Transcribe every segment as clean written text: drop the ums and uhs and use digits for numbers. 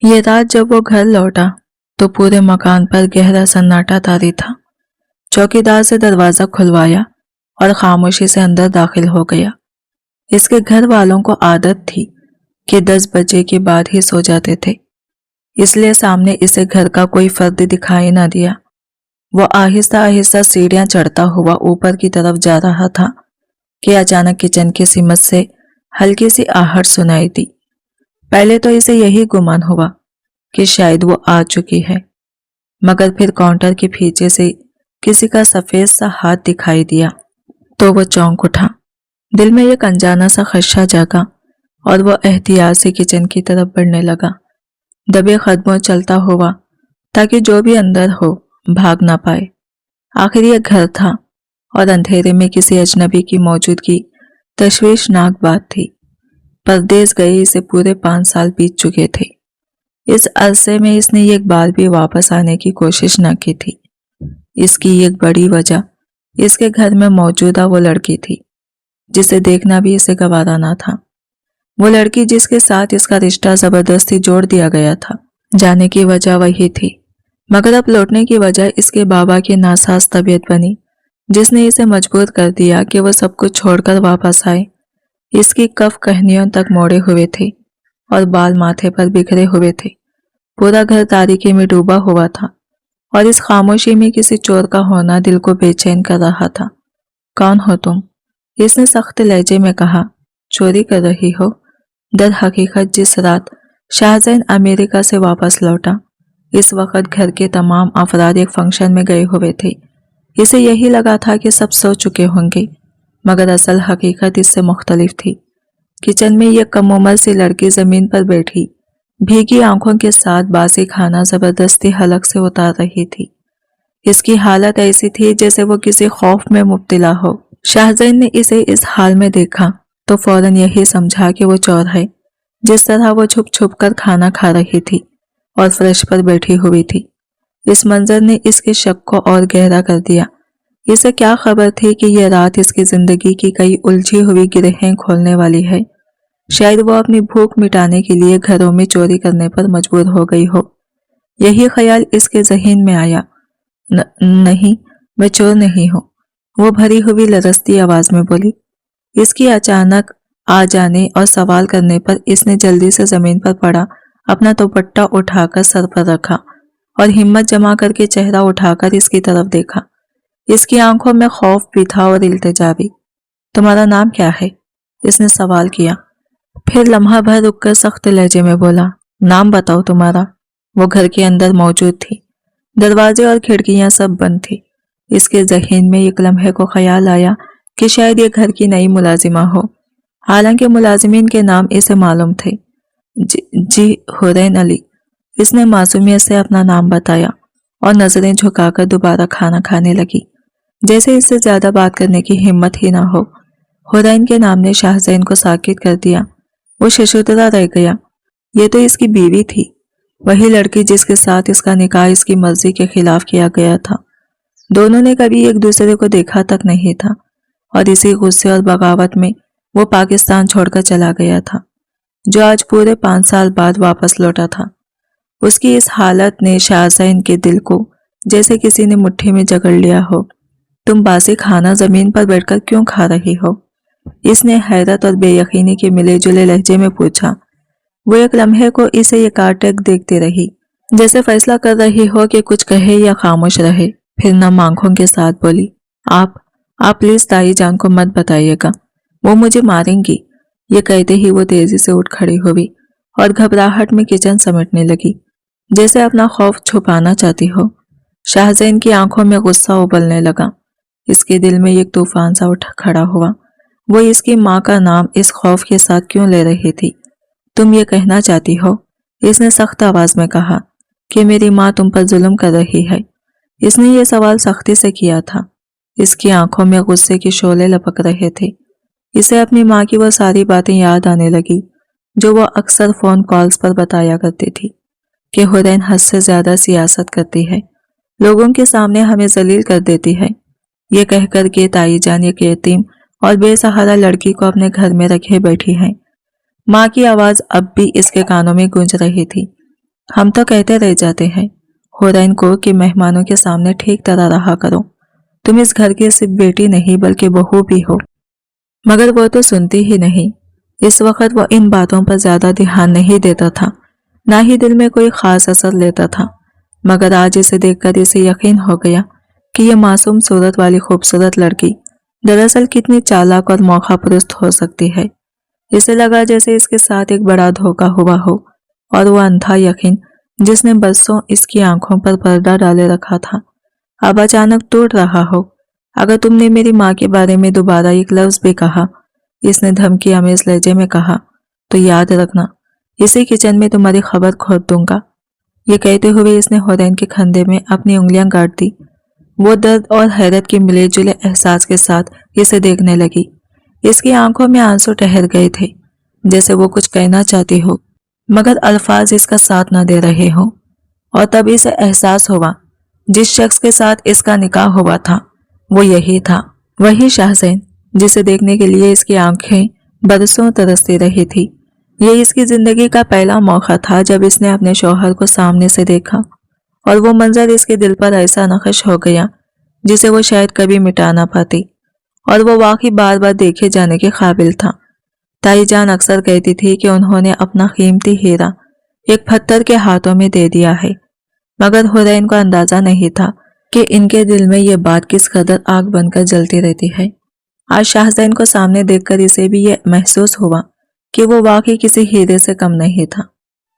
ये रात जब वो घर लौटा तो पूरे मकान पर गहरा सन्नाटा तारी था। चौकीदार से दरवाजा खुलवाया और खामोशी से अंदर दाखिल हो गया। इसके घर वालों को आदत थी कि 10 बजे के बाद ही सो जाते थे, इसलिए सामने इसे घर का कोई फर्द दिखाई न दिया। वो आहिस्ता आहिस्ता सीढ़ियां चढ़ता हुआ ऊपर की तरफ जा रहा था कि अचानक किचन की सिमत से हल्की सी आहट सुनाई दी। पहले तो इसे यही गुमान हुआ कि शायद वो आ चुकी है, मगर फिर काउंटर के पीछे से किसी का सफेद सा हाथ दिखाई दिया तो वो चौंक उठा। दिल में एक अनजाना सा खदशा जागा और वो एहतियात से किचन की तरफ बढ़ने लगा, दबे कदमों चलता हुआ ताकि जो भी अंदर हो भाग ना पाए। आखिर ये घर था और अंधेरे में किसी अजनबी की मौजूदगी तशवीशनाक बात थी। परदेश गए इसे पूरे 5 साल बीत चुके थे। इस अरसे में इसने एक बार भी वापस आने की कोशिश न की थी। इसकी एक बड़ी वजह इसके घर में मौजूदा वो लड़की थी जिसे देखना भी इसे गवारा ना था। वो लड़की जिसके साथ इसका रिश्ता जबरदस्ती जोड़ दिया गया था। जाने की वजह वही थी, मगर अब लौटने की वजह इसके बाबा की नासाज तबीयत बनी, जिसने इसे मजबूर कर दिया कि वो सब कुछ छोड़कर वापस आए। इसकी कफ कहनियों तक मोड़े हुए थे और बाल माथे पर बिखरे हुए थे। पूरा घर तारीकी में डूबा हुआ था और इस खामोशी में किसी चोर का होना दिल को बेचैन कर रहा था। कौन हो तुम? इसने सख्त लहजे में कहा। चोरी कर रही हो? दर हकीकत जिस रात शाहजैन अमेरिका से वापस लौटा, इस वक्त घर के तमाम अफराद एक फंक्शन में गए हुए थे। इसे यही लगा था कि सब सो चुके होंगे, मगर असल हकीकत इससे मुख्तलिफ थी। किचन में यह कम उम्र सी लड़की जमीन पर बैठी भीगी आंखों के साथ बासी खाना जबरदस्ती हलक से उतार रही थी। इसकी हालत ऐसी थी जैसे वो किसी खौफ में मुब्तला हो। शाहजैन ने इसे इस हाल में देखा तो फौरन यही समझा कि वो चोर है। जिस तरह वो छुप छुप कर खाना खा रही थी और फर्श पर बैठी हुई थी, इस मंजर ने इसके शक को और गहरा कर दिया। इसे क्या खबर थी कि यह रात इसकी जिंदगी की कई उलझी हुई गिरहें खोलने वाली है। शायद वो अपनी भूख मिटाने के लिए घरों में चोरी करने पर मजबूर हो गई हो। यही ख्याल इसके जहन में आया। नहीं, मैं चोर नहीं हूँ, वो भरी हुई लरसती आवाज में बोली। इसकी अचानक आ जाने और सवाल करने पर इसने जल्दी से जमीन पर पड़ा अपना दुपट्टा उठाकर सर पर रखा और हिम्मत जमा करके चेहरा उठाकर इसकी तरफ देखा। इसकी आंखों में खौफ भी था और इल्तिजा भी। तुम्हारा नाम क्या है? इसने सवाल किया। फिर लम्हा भर रुककर सख्त लहजे में बोला, नाम बताओ तुम्हारा। वो घर के अंदर मौजूद थी। दरवाजे और खिड़कियां सब बंद थी। इसके जहन में एक लम्हे को ख्याल आया कि शायद ये घर की नई मुलाजिमा हो। हालांकि मुलाजिमीन के नाम इसे मालूम थे। जी हुरैन अली। इसने मासूमियत से अपना नाम बताया और नजरें झुकाकर दोबारा खाना खाने लगी, जैसे इससे ज्यादा बात करने की हिम्मत ही ना हो। हुरैन के नाम ने शाहजैन को साकित कर दिया। वो शशुतरा रह गया। ये तो इसकी बीवी थी, वही लड़की जिसके साथ इसका निकाह इसकी मर्जी के खिलाफ किया गया था। दोनों ने कभी एक दूसरे को देखा तक नहीं था और इसी गुस्से और बगावत में वो पाकिस्तान छोड़कर चला गया था, जो आज पूरे 5 साल बाद वापस लौटा था। उसकी इस हालत ने शाहजैन के दिल को जैसे किसी ने मुट्ठी में जकड़ लिया हो। तुम बासी खाना जमीन पर बैठकर क्यों खा रही हो? इसने हैरत और बेयकीनी के मिले जुले लहजे में पूछा। वो एक लम्हे को इसे एकाटक देखती रही, जैसे फैसला कर रही हो कि कुछ कहे या खामोश रहे। फिर नम आंखों के साथ बोली, आप प्लीज ताई जान को मत बताइएगा, वो मुझे मारेंगी। ये कहते ही वो तेजी से उठ खड़ी हुई और घबराहट में किचन समेटने लगी, जैसे अपना खौफ छुपाना चाहती हो। शाहजैन की आंखों में गुस्सा उबलने लगा। इसके दिल में एक तूफान सा उठ खड़ा हुआ। वो इसकी माँ का नाम इस खौफ के साथ क्यों ले रही थी? तुम ये कहना चाहती हो, इसने सख्त आवाज में कहा, कि मेरी माँ तुम पर जुल्म कर रही है? इसने ये सवाल सख्ती से किया था। इसकी आंखों में गुस्से के शोले लपक रहे थे। इसे अपनी माँ की वो सारी बातें याद आने लगी जो वो अक्सर फोन कॉल्स पर बताया करती थी, कि हुरैन हद से ज्यादा सियासत करती है, लोगों के सामने हमें जलील कर देती है। ये कहकर के ताई जान एक यतीम और बेसहारा लड़की को अपने घर में रखे बैठी है। माँ की आवाज अब भी इसके कानों में गूंज रही थी। ہم تو کہتے رہ جاتے ہیں حورین کو کہ مہمانوں کے سامنے ٹھیک طرح رہا کرو، تم اس گھر کی صرف بیٹی نہیں بلکہ بہو بھی ہو، مگر وہ تو سنتی ہی نہیں۔ اس وقت وہ ان باتوں پر زیادہ دھیان نہیں دیتا تھا، نہ ہی دل میں کوئی خاص اثر لیتا تھا، مگر آج اسے دیکھ کر اسے یقین ہو گیا کہ یہ معصوم صورت والی خوبصورت لڑکی دراصل کتنی چالاک اور موقع پرست ہو سکتی ہے۔ اسے لگا جیسے اس کے ساتھ ایک بڑا دھوکہ ہوا ہو، اور وہ اندھا یقین جس نے برسوں اس کی آنکھوں پر پردہ ڈالے رکھا تھا اب اچانک ٹوٹ رہا ہو۔ اگر تم نے میری ماں کے بارے میں دوبارہ ایک لفظ بھی کہا، اس نے دھمکی آمیز لہجے میں کہا، تو یاد رکھنا اسی کچن میں تمہاری خبر کھود دوں گا۔ یہ کہتے ہوئے اس نے حورین کے کھندے میں اپنی انگلیاں گاڑ دی۔ وہ درد اور حیرت کے ملے جلے احساس کے ساتھ اسے دیکھنے لگی۔ اس کی آنکھوں میں آنسو ٹھہر گئے تھے، جیسے وہ کچھ کہنا چاہتی ہو مگر الفاظ اس کا ساتھ نہ دے رہے ہوں۔ اور تب اسے احساس ہوا جس شخص کے ساتھ اس کا نکاح ہوا تھا وہ یہی تھا، وہی شاہزین جسے دیکھنے کے لیے اس کی آنکھیں برسوں ترستی رہی تھی۔ یہ اس کی زندگی کا پہلا موقع تھا جب اس نے اپنے شوہر کو سامنے سے دیکھا، اور وہ منظر اس کے دل پر ایسا نقش ہو گیا جسے وہ شاید کبھی مٹا نہ پاتی، اور وہ واقعی بار بار دیکھے جانے کے قابل تھا۔ تائی جان اکثر کہتی تھی کہ انہوں نے اپنا قیمتی ہیرا ایک پتھر کے ہاتھوں میں دے دیا ہے، مگر حورین کو اندازہ نہیں تھا کہ ان کے دل میں یہ بات کس قدر آگ بن کر جلتی رہتی ہے۔ آج شاہزین کو سامنے دیکھ کر اسے بھی یہ محسوس ہوا کہ وہ واقعی کسی ہیرے سے کم نہیں تھا۔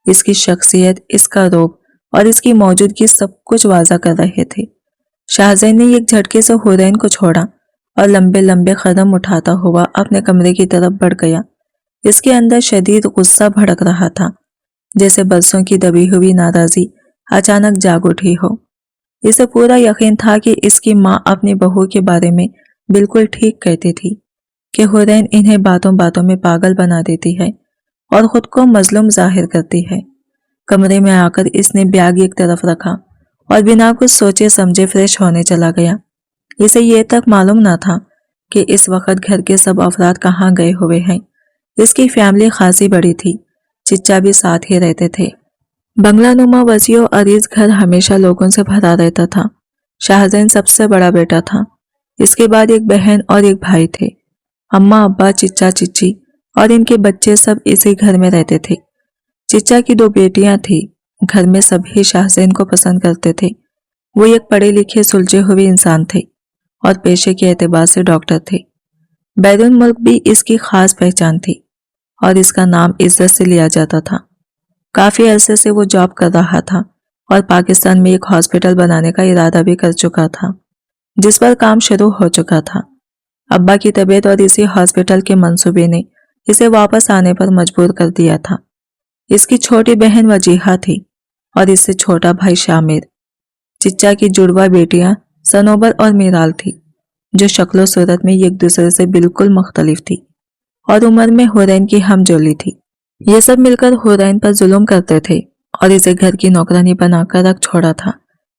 اس کی شخصیت، اس کا روپ اور اس کی موجودگی سب کچھ واضح کر رہے تھے۔ شاہزین نے ایک جھٹکے سے حورین کو چھوڑا اور لمبے لمبے قدم اٹھاتا ہوا اپنے کمرے کی طرف بڑھ گیا۔ اس کے اندر شدید غصہ بھڑک رہا تھا، جیسے برسوں کی دبی ہوئی ناراضی اچانک جاگ اٹھی ہو۔ اسے پورا یقین تھا کہ اس کی ماں اپنی بہو کے بارے میں بالکل ٹھیک کہتی تھی کہ حورین انہیں باتوں باتوں میں پاگل بنا دیتی ہے اور خود کو مظلوم ظاہر کرتی ہے۔ کمرے میں آ کر اس نے بیاگ ایک طرف رکھا اور بنا کچھ سوچے سمجھے فریش ہونے چلا گیا۔ اسے یہ تک معلوم نہ تھا کہ اس وقت گھر کے سب افراد کہاں گئے ہوئے ہیں۔ اس کی فیملی خاصی بڑی تھی، چچا بھی ساتھ ہی رہتے تھے۔ بنگلہ نما وسیع و عریض گھر ہمیشہ لوگوں سے بھرا رہتا تھا۔ شاہزین سب سے بڑا بیٹا تھا، اس کے بعد ایک بہن اور ایک بھائی تھے۔ اماں ابا، چچا چچی اور ان کے بچے سب اسی گھر میں رہتے تھے۔ چچا کی 2 بیٹیاں تھیں۔ گھر میں سبھی شاہزین کو پسند کرتے تھے۔ وہ ایک پڑھے لکھے سلجھے ہوئے انسان تھے اور پیشے کے اعتبار سے ڈاکٹر تھے۔ بیرون ملک بھی اس کی خاص پہچان تھی اور اس کا نام عزت سے لیا جاتا تھا۔ کافی عرصے سے وہ جاب کر رہا تھا اور پاکستان میں ایک ہاسپٹل بنانے کا ارادہ بھی کر چکا تھا، جس پر کام شروع ہو چکا تھا۔ ابا کی طبیعت اور اسی ہاسپٹل کے منصوبے نے اسے واپس آنے پر مجبور کر دیا تھا۔ اس کی چھوٹی بہن وجیحہ تھی اور اس سے چھوٹا بھائی شامر۔ چچا کی جڑواں بیٹیاں سنوبر اور میرال تھی، جو شکل و صورت میں ایک دوسرے سے بالکل مختلف تھی اور عمر میں حورین کی ہم جولی تھی۔ یہ سب مل کر حورین پر ظلم کرتے تھے اور اسے گھر کی نوکرانی بنا کر رکھ چھوڑا تھا۔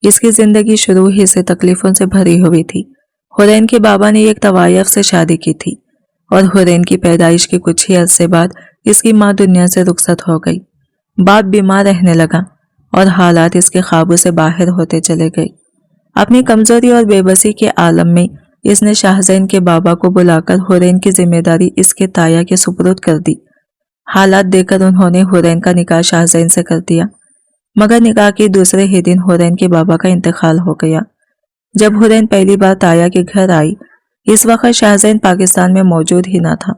اس کی زندگی شروع ہی سے تکلیفوں سے بھری ہوئی تھی۔ حورین کے بابا نے ایک طوائف سے شادی کی تھی اور حورین کی پیدائش کے کچھ ہی عرصے بعد اس کی ماں دنیا سے رخصت ہو گئی۔ باپ بیمار رہنے لگا اور حالات اس کے قابو سے باہر ہوتے چلے گئے۔ اپنی کمزوری اور بے بسی کے عالم میں اس نے شاہزین کے بابا کو بلا کر حورین کی ذمہ داری اس کے تایا کے سپرد کر دی۔ حالات دیکھ کر انہوں نے حورین کا نکاح شاہزین سے کر دیا، مگر نکاح کے دوسرے ہی دن حورین کے بابا کا انتقال ہو گیا۔ جب حورین پہلی بار تایا کے گھر آئی، اس وقت شاہزین پاکستان میں موجود ہی نہ تھا۔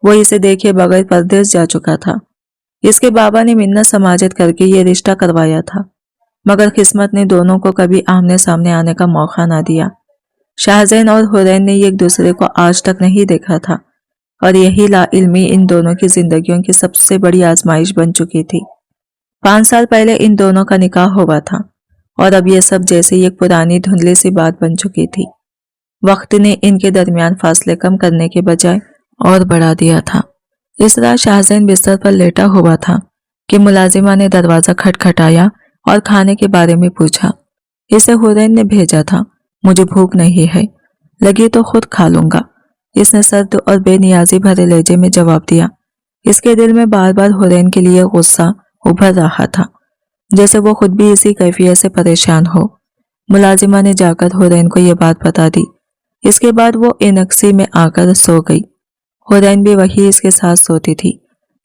وہ اسے دیکھے بغیر پردیس جا چکا تھا۔ اس کے بابا نے منت سماجت کر کے یہ رشتہ کروایا تھا، مگر قسمت نے دونوں کو کبھی آمنے سامنے آنے کا موقع نہ دیا۔ شاہزین اور حورین نے ایک دوسرے کو آج تک نہیں دیکھا تھا اور یہی لا علمی ان دونوں کی زندگیوں کی سب سے بڑی آزمائش بن چکی تھی۔ 5 سال پہلے ان دونوں کا نکاح ہوا تھا اور اب یہ سب جیسے ایک پرانی دھندلی سی بات بن چکی تھی۔ وقت نے ان کے درمیان فاصلے کم کرنے کے بجائے اور بڑھا دیا تھا۔ اس رات شاہزین بستر پر لیٹا ہوا تھا کہ ملازمہ نے دروازہ کھٹکھٹایا اور کھانے کے بارے میں پوچھا۔ اسے حورین نے بھیجا تھا۔ مجھے بھوک نہیں ہے، لگی تو خود کھا لوں گا، اس نے سرد اور بے نیازی بھرے لہجے میں جواب دیا۔ اس کے دل میں بار بار حورین کے لیے غصہ ابھر رہا تھا، जैसे वो खुद भी इसी कैफियत से परेशान हो। मुलाजिमा ने जाकर हुरैन को ये बात बता दी। इसके बाद वो इनक्सी में आकर सो गई। हुरैन भी वही इसके साथ सोती थी।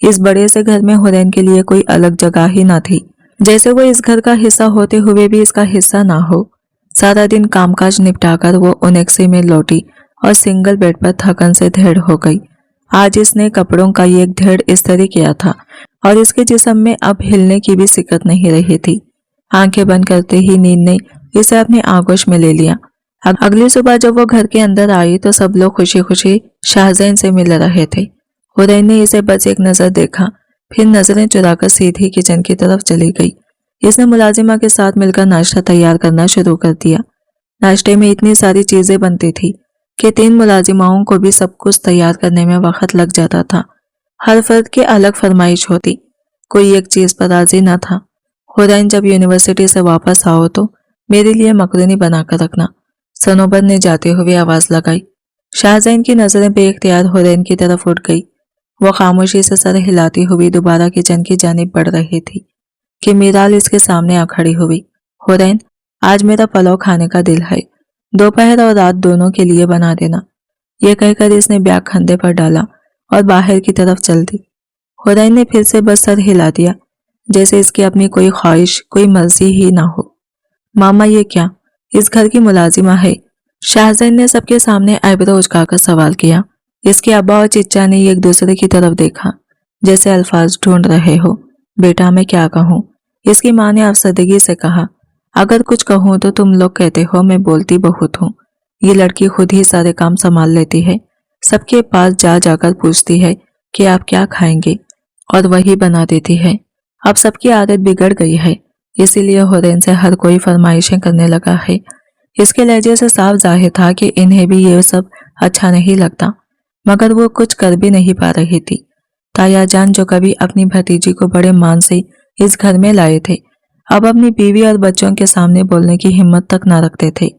इस बड़े से घर में हुरैन के लिए कोई अलग जगह ही ना थी, जैसे वो इस घर का हिस्सा होते हुए भी इसका हिस्सा ना हो। सारा दिन कामकाज निपटाकर वो इनक्सी में लौटी और सिंगल बेड पर थकन से ढेर हो गई। आज इसने कपड़ों का ये एक ढेर इस्त्री किया था और इसके जिस्म में अब हिलने की भी सिकत नहीं रही थी। आंखें बंद करते ही नींद ने इसे अपने आगोश में ले लिया। अगली सुबह जब वो घर के अंदर आई तो सब लोग खुशी खुशी शाहजैन से मिल रहे थे। हुरैन ने इसे बस एक नजर देखा, फिर नजरें चुराकर सीधी किचन की तरफ चली गई। इसने मुलाजिमा के साथ मिलकर नाश्ता तैयार करना शुरू कर दिया। नाश्ते में इतनी सारी चीजें बनती थी कि 3 मुलाजिमाओं को भी सब कुछ तैयार करने में वक्त लग जाता था। हर फर्द की अलग फरमाइश होती, कोई एक चीज पर राजी न था। हुरैन जब यूनिवर्सिटी से वापस आओ तो मेरे लिए मकरोनी बनाकर रखना, सनोबर ने जाते हुए आवाज लगाई। शाहजैन की नजरें बेख्तियार हुरैन की तरफ उठ गई। वो खामोशी से सर हिलाती हुई दोबारा किचन की जानिब बढ़ रही थी कि मीराल इसके सामने आ खड़ी हुई। हुरैन, आज मेरा पुलाव खाने का दिल है, दोपहर और रात दोनों के लिए बना देना। यह कहकर इसने बैग कंधे पर डाला और बाहर की तरफ चल दी। हुरैन ने फिर से बस सर हिला दिया, जैसे इसकी अपनी कोई ख्वाहिश, कोई मर्जी ही ना हो। मामा, ये क्या, इस घर की मुलाजिमा है? शाहजैन ने सबके आईब्रो उचकाकर सवाल किया। इसके अब्बा और चिच्चा ने एक दूसरे की तरफ देखा, जैसे अल्फाज ढूंढ रहे हो। बेटा, मैं क्या कहूँ? इसकी माँ ने अफसरदगी से कहा। अगर कुछ कहूँ तो तुम लोग कहते हो मैं बोलती बहुत हूँ। ये लड़की खुद ही सारे काम संभाल लेती है, सबके पास जा जाकर पूछती है कि आप क्या खाएंगे और वही बना देती है। अब सबकी आदत बिगड़ गई है, इसीलिए हुरैन से हर कोई फरमाइशें करने लगा है। इसके लहजे से साफ जाहिर था कि इन्हें भी ये सब अच्छा नहीं लगता, मगर वो कुछ कर भी नहीं पा रही थी। ताया जान, जो कभी अपनी भतीजी को बड़े मान से इस घर में लाए थे, अब अपनी बीवी और बच्चों के सामने बोलने की हिम्मत तक ना रखते थे।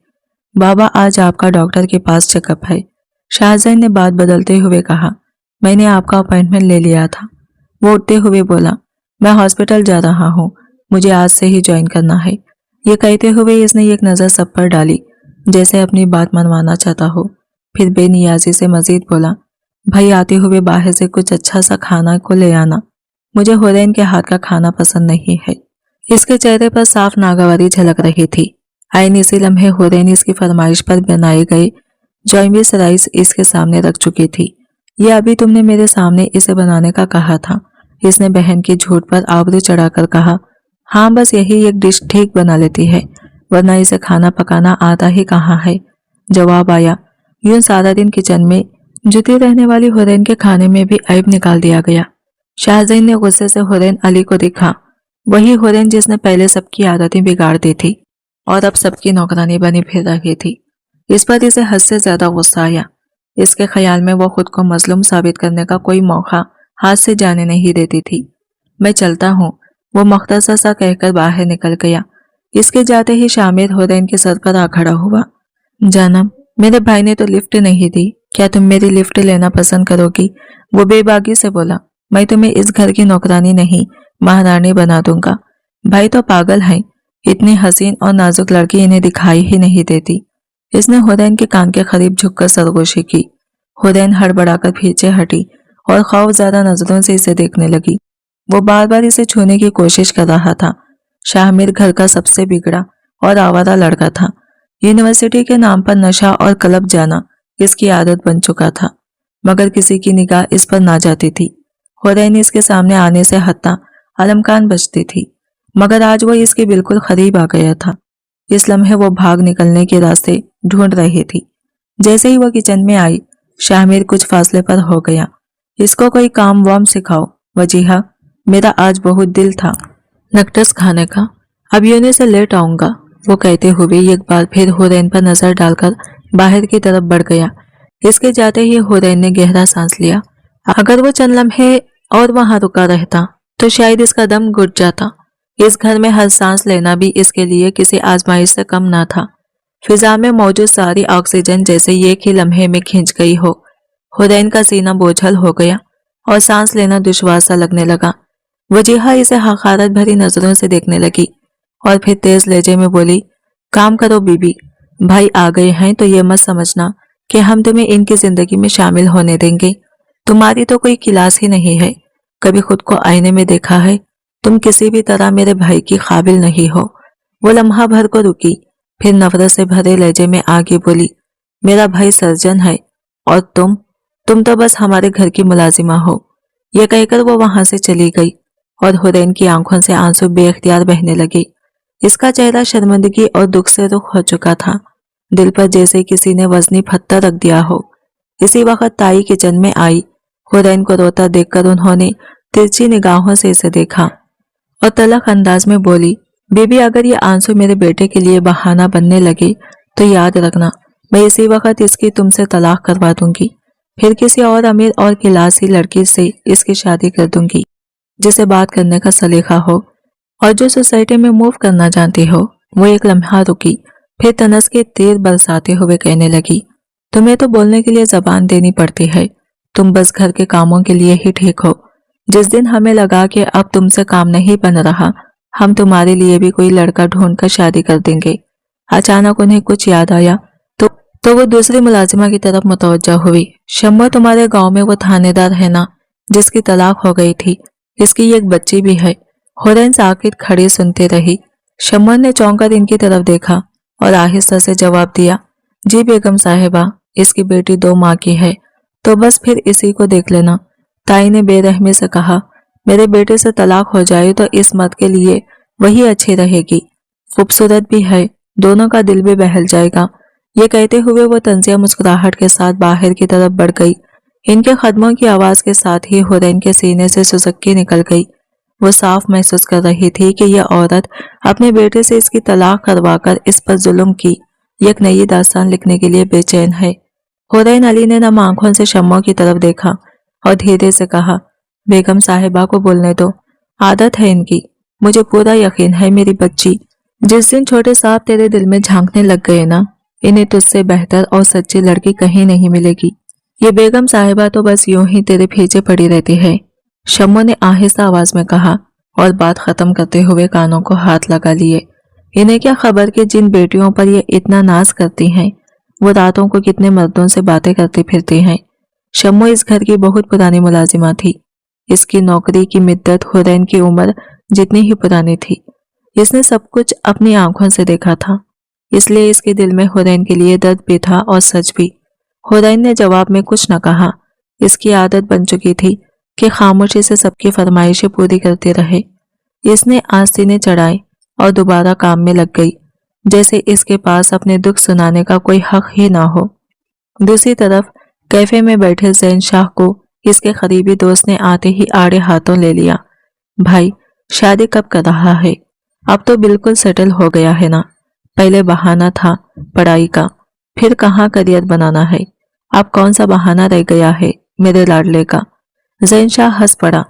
बाबा, आज आपका डॉक्टर के पास चेकअप है, शाहजैन ने बात बदलते हुए कहा। मैंने आपका अपॉइंटमेंट ले लिया था। वो उठते हुए बोला, मैं हॉस्पिटल जा रहा हूँ, मुझे आज से ही ज्वाइन करना है। ये कहते हुए इसने एक नज़र सब पर डाली, जैसे अपनी बात मनवाना चाहता हो। फिर बेनियाजी से मजीद बोला, भाई आते हुए बाहर से कुछ अच्छा सा खाना को ले आना, मुझे हुरैन के हाथ का खाना पसंद नहीं है। इसके चेहरे पर साफ नागवारी झलक रही थी। आइन इसी लम्हे हुरैन इसकी फरमाइश पर बनाए गए जॉइमिस राइस इसके सामने रख चुकी थी। ये अभी तुमने मेरे सामने इसे बनाने का कहा था, इसने बहन की झूठ पर आबरू चढ़ाकर कहा। हाँ, बस यही एक डिश ठीक बना लेती है, वरना इसे खाना पकाना आता ही कहाँ है, जवाब आया। यूं सारा दिन किचन में जुटी रहने वाली हुरैन के खाने में भी ऐब निकाल दिया गया। शाहजैन ने गुस्से से हुरैन अली को दिखा, वही हुरैन जिसने पहले सबकी आदतें बिगाड़ दी थी और अब सबकी नौकरानी बनी फिर रही थी। इस पर इसे हद से ज्यादा गुस्सा आया। इसके ख्याल में वो खुद को मजलूम साबित करने का कोई मौका हाथ से जाने नहीं देती थी। मैं चलता हूँ, वो मुख्तसर सा कहकर बाहर निकल गया। इसके जाते ही शामिर हुरैन के सर पर आ खड़ा हुआ। जानब, मेरे भाई ने तो लिफ्ट नहीं दी, क्या तुम मेरी लिफ्ट लेना पसंद करोगी? वो बेबागी से बोला। मैं तुम्हें इस घर की नौकरानी नहीं, महारानी बना दूंगा। भाई तो पागल हैं, इतनी हसीन और नाजुक लड़की इन्हें दिखाई ही नहीं देती। इसने हुरैन के कान के करीब झुककर सरगोशी की। हुरैन हड़बड़ाकर पीछे हटी और खौफज़दा नजरों से इसे देखने लगी। वो बार बार इसे छूने की कोशिश कर रहा था। शामिर घर का सबसे बिगड़ा और आवारा लड़का था। यूनिवर्सिटी के नाम पर नशा और क्लब जाना इसकी आदत बन चुका था, मगर किसी की निगाह इस पर ना जाती थी। हुरैन इसके सामने आने से हत्ता अलमकान बचती थी, मगर आज वो इसके बिल्कुल करीब आ गया था। इस लम्हे वो भाग निकलने के रास्ते ढूंढ रही थी। जैसे ही वो किचन में आई, शामिर कुछ फासले पर हो गया। इसको कोई काम वाम सिखाओ। वजीहा, मेरा आज बहुत दिल था नकटस खाने का, अब यूनी से लेट आऊंगा, वो कहते हुए एक बार फिर हुरैन पर नजर डालकर बाहर की तरफ बढ़ गया। इसके जाते ही हुरैन ने गहरा सांस लिया। अगर वो चंद लम्हे और वहां रुका रहता तो शायद इसका दम घुट जाता। इस घर में हर सांस लेना भी इसके लिए किसी आजमाइश से कम ना था। फिजा में मौजूद सारी ऑक्सीजन जैसे एक ही लम्हे में खींच गई हो। हुरैन का सीना बोझल हो गया और सांस लेना दुश्वार सा लगने लगा। वजीहा इसे हकारत भरी नजरों से देखने लगी और फिर तेज लहजे में बोली, काम करो बीबी, भाई आ गए हैं तो ये मत समझना कि हम तुम्हें इनकी जिंदगी में शामिल होने देंगे। तुम्हारी तो कोई क्लास ही नहीं है। कभी खुद को आईने में देखा है? तुम किसी भी तरह मेरे भाई की काबिल नहीं हो। वो लम्हा भर को रुकी, फिर नफरत से भरे लहजे में आगे बोली, मेरा भाई सर्जन है और तुम तो बस हमारे घर की मुलाजिमा हो। यह कहकर वो वहां से चली गई और हुरैन की आंखों से आंसू बेख्तियार बहने लगे। इसका चेहरा शर्मिंदगी और दुख से रुख हो चुका था। दिल पर जैसे किसी ने वजनी पत्थर रख दिया हो। इसी वक्त ताई किचन में आई। हुरैन को रोता देखकर उन्होंने तिरछी निगाहों से इसे देखा और तलख अंदाज में बोली, बीबी अगर ये आंसू मेरे बेटे के लिए बहाना बनने लगे तो याद रखना, मैं इसी वक्त इसकी तुमसे तलाक करवा दूंगी। फिर किसी और अमीर और किलासी लड़की से इसकी शादी कर दूंगी जिसे बात करने का सलीका हो और जो सोसाइटी में मूव करना जानती हो। वो एक लम्हा रुकी, फिर तनस के तीर बरसाते हुए कहने लगी, तुम्हें तो बोलने के लिए जबान देनी पड़ती है। तुम बस घर के कामों के लिए ही ठीक हो। जिस दिन हमें लगा कि अब तुमसे काम नहीं बन रहा, हम तुम्हारे लिए भी कोई लड़का ढूंढ कर शादी कर देंगे। अचानक उन्हें कुछ याद आया तो वो दूसरी मुलाजिमा की तरफ मुतवज्जा हुई। शम्मा, तुम्हारे गांव में वो थानेदार है ना जिसकी तलाक हो गई थी? इसकी एक बच्ची भी है। हुरैन साकित खड़ी सुनते रही। शम्मा ने चौंक कर इनकी तरफ देखा और आहिस्ता से जवाब दिया, जी बेगम साहिबा, इसकी बेटी 2 माह की है, तो बस फिर इसी को देख लेना। ताई ने बेरहमी से कहा, मेरे बेटे से तलाक हो जाए तो इस मर्द के लिए वही अच्छी रहेगी। खूबसूरत भी है, दोनों का दिल भी बहल जाएगा। ये कहते हुए वो तंजिया मुस्कुराहट के साथ बाहर की तरफ बढ़ गई। इनके कदमों की आवाज के साथ ही हुरैन के सीने से सुसक्की निकल गई। वो साफ महसूस कर रही थी कि यह औरत अपने बेटे से इसकी तलाक करवाकर इस पर जुल्म की एक नई दास्तान लिखने के लिए बेचैन है। हुरैन अली ने नम आंखों से शम्मों की तरफ देखा और धीरे से कहा, बेगम साहिबा को बोलने दो, आदत है इनकी। मुझे पूरा यकीन है मेरी बच्ची, जिस दिन छोटे सांप तेरे दिल में झांकने लग गए ना, इन्हें तुझसे बेहतर और सच्ची लड़की कहीं नहीं मिलेगी। ये बेगम साहिबा तो बस यूं ही तेरे पीछे पड़ी रहती है। शम्मो ने आहिस्ता आवाज में कहा और बात खत्म करते हुए कानों को हाथ लगा लिए। इन्हें क्या खबर कि जिन बेटियों पर ये इतना नाज करती हैं वो रातों को कितने मर्दों से बातें करती फिरती हैं। शम्मो इस घर की बहुत पुरानी मुलाजिमा थी। इसकी नौकरी की मिद्दत हुरैन की उम्र जितनी ही पुरानी थी। इसने सब कुछ अपनी आंखों से देखा था, इसलिए इसके दिल में हुरैन के लिए दर्द भी था और सच भी। हुरैन ने जवाब में कुछ न कहा। इसकी आदत बन चुकी थी कि खामोशी से सबकी फरमाइशें पूरी करते रहे। इसने आस्तीने चढ़ाए और दोबारा काम में लग गई, जैसे इसके पास अपने दुख सुनाने का कोई हक ही ना हो। दूसरी तरफ कैफे में बैठे जैन शाह को इसके करीबी दोस्त ने आते ही आड़े हाथों ले लिया। भाई, शादी कब कर रहा है? अब तो बिल्कुल सेटल हो गया है ना? पहले बहाना था पढ़ाई का, फिर कहाँ करियर बनाना है। अब कौन सा बहाना रह गया है मेरे लाडले का? जैन शाह हंस पड़ा,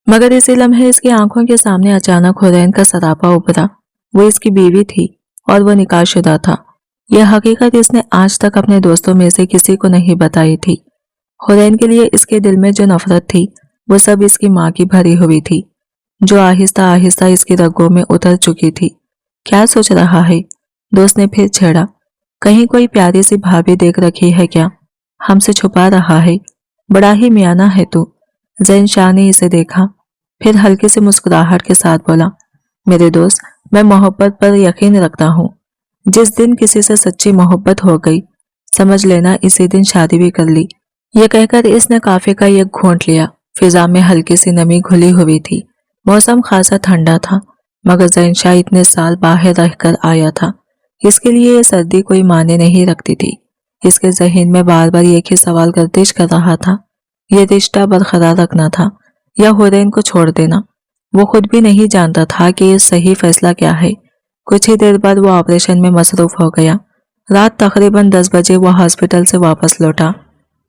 मगर इसी लम्हे इसकी आंखों के सामने अचानक हुरैन का सरापा उभरा। वो इसकी बीवी थी और वो निकाहशुदा था। यह हकीकत इसने आज तक अपने दोस्तों में से किसी को नहीं बताई थी। हुरैन के लिए इसके दिल में जो नफरत थी वो सब इसकी माँ की भरी हुई थी, जो आहिस्ता आहिस्ता इसकी रगों में उतर चुकी थी। क्या सोच रहा है? दोस्त ने फिर छेड़ा, कहीं कोई प्यारी सी भाभी देख रखी है क्या? हमसे छुपा रहा है? बड़ा ही मियाना है तू। जैन शाह ने इसे देखा, फिर हल्की सी मुस्कुराहट के साथ बोला, मेरे दोस्त, मैं मोहब्बत पर यकीन रखता हूँ। जिस दिन किसी से सच्ची मोहब्बत हो गई, समझ लेना इसी दिन शादी भी कर ली। यह कहकर इसने काफे का एक घूंट लिया। फिजा में हल्की सी नमी घुली हुई थी। मौसम खासा ठंडा था, मगर जैन शाह इतने साल बाहर रहकर आया था, इसके लिए यह सर्दी कोई मायने नहीं रखती थी। इसके जहन में बार बार एक ही सवाल गर्दिश कर रहा था, यह रिश्ता बरकरार रखना था या हुरैन को छोड़ देना। वो खुद भी नहीं जानता था कि ये सही फैसला क्या है। कुछ ही देर बाद वो ऑपरेशन में मसरूफ हो गया। रात तकरीबन 10 बजे वो हॉस्पिटल से वापस लौटा।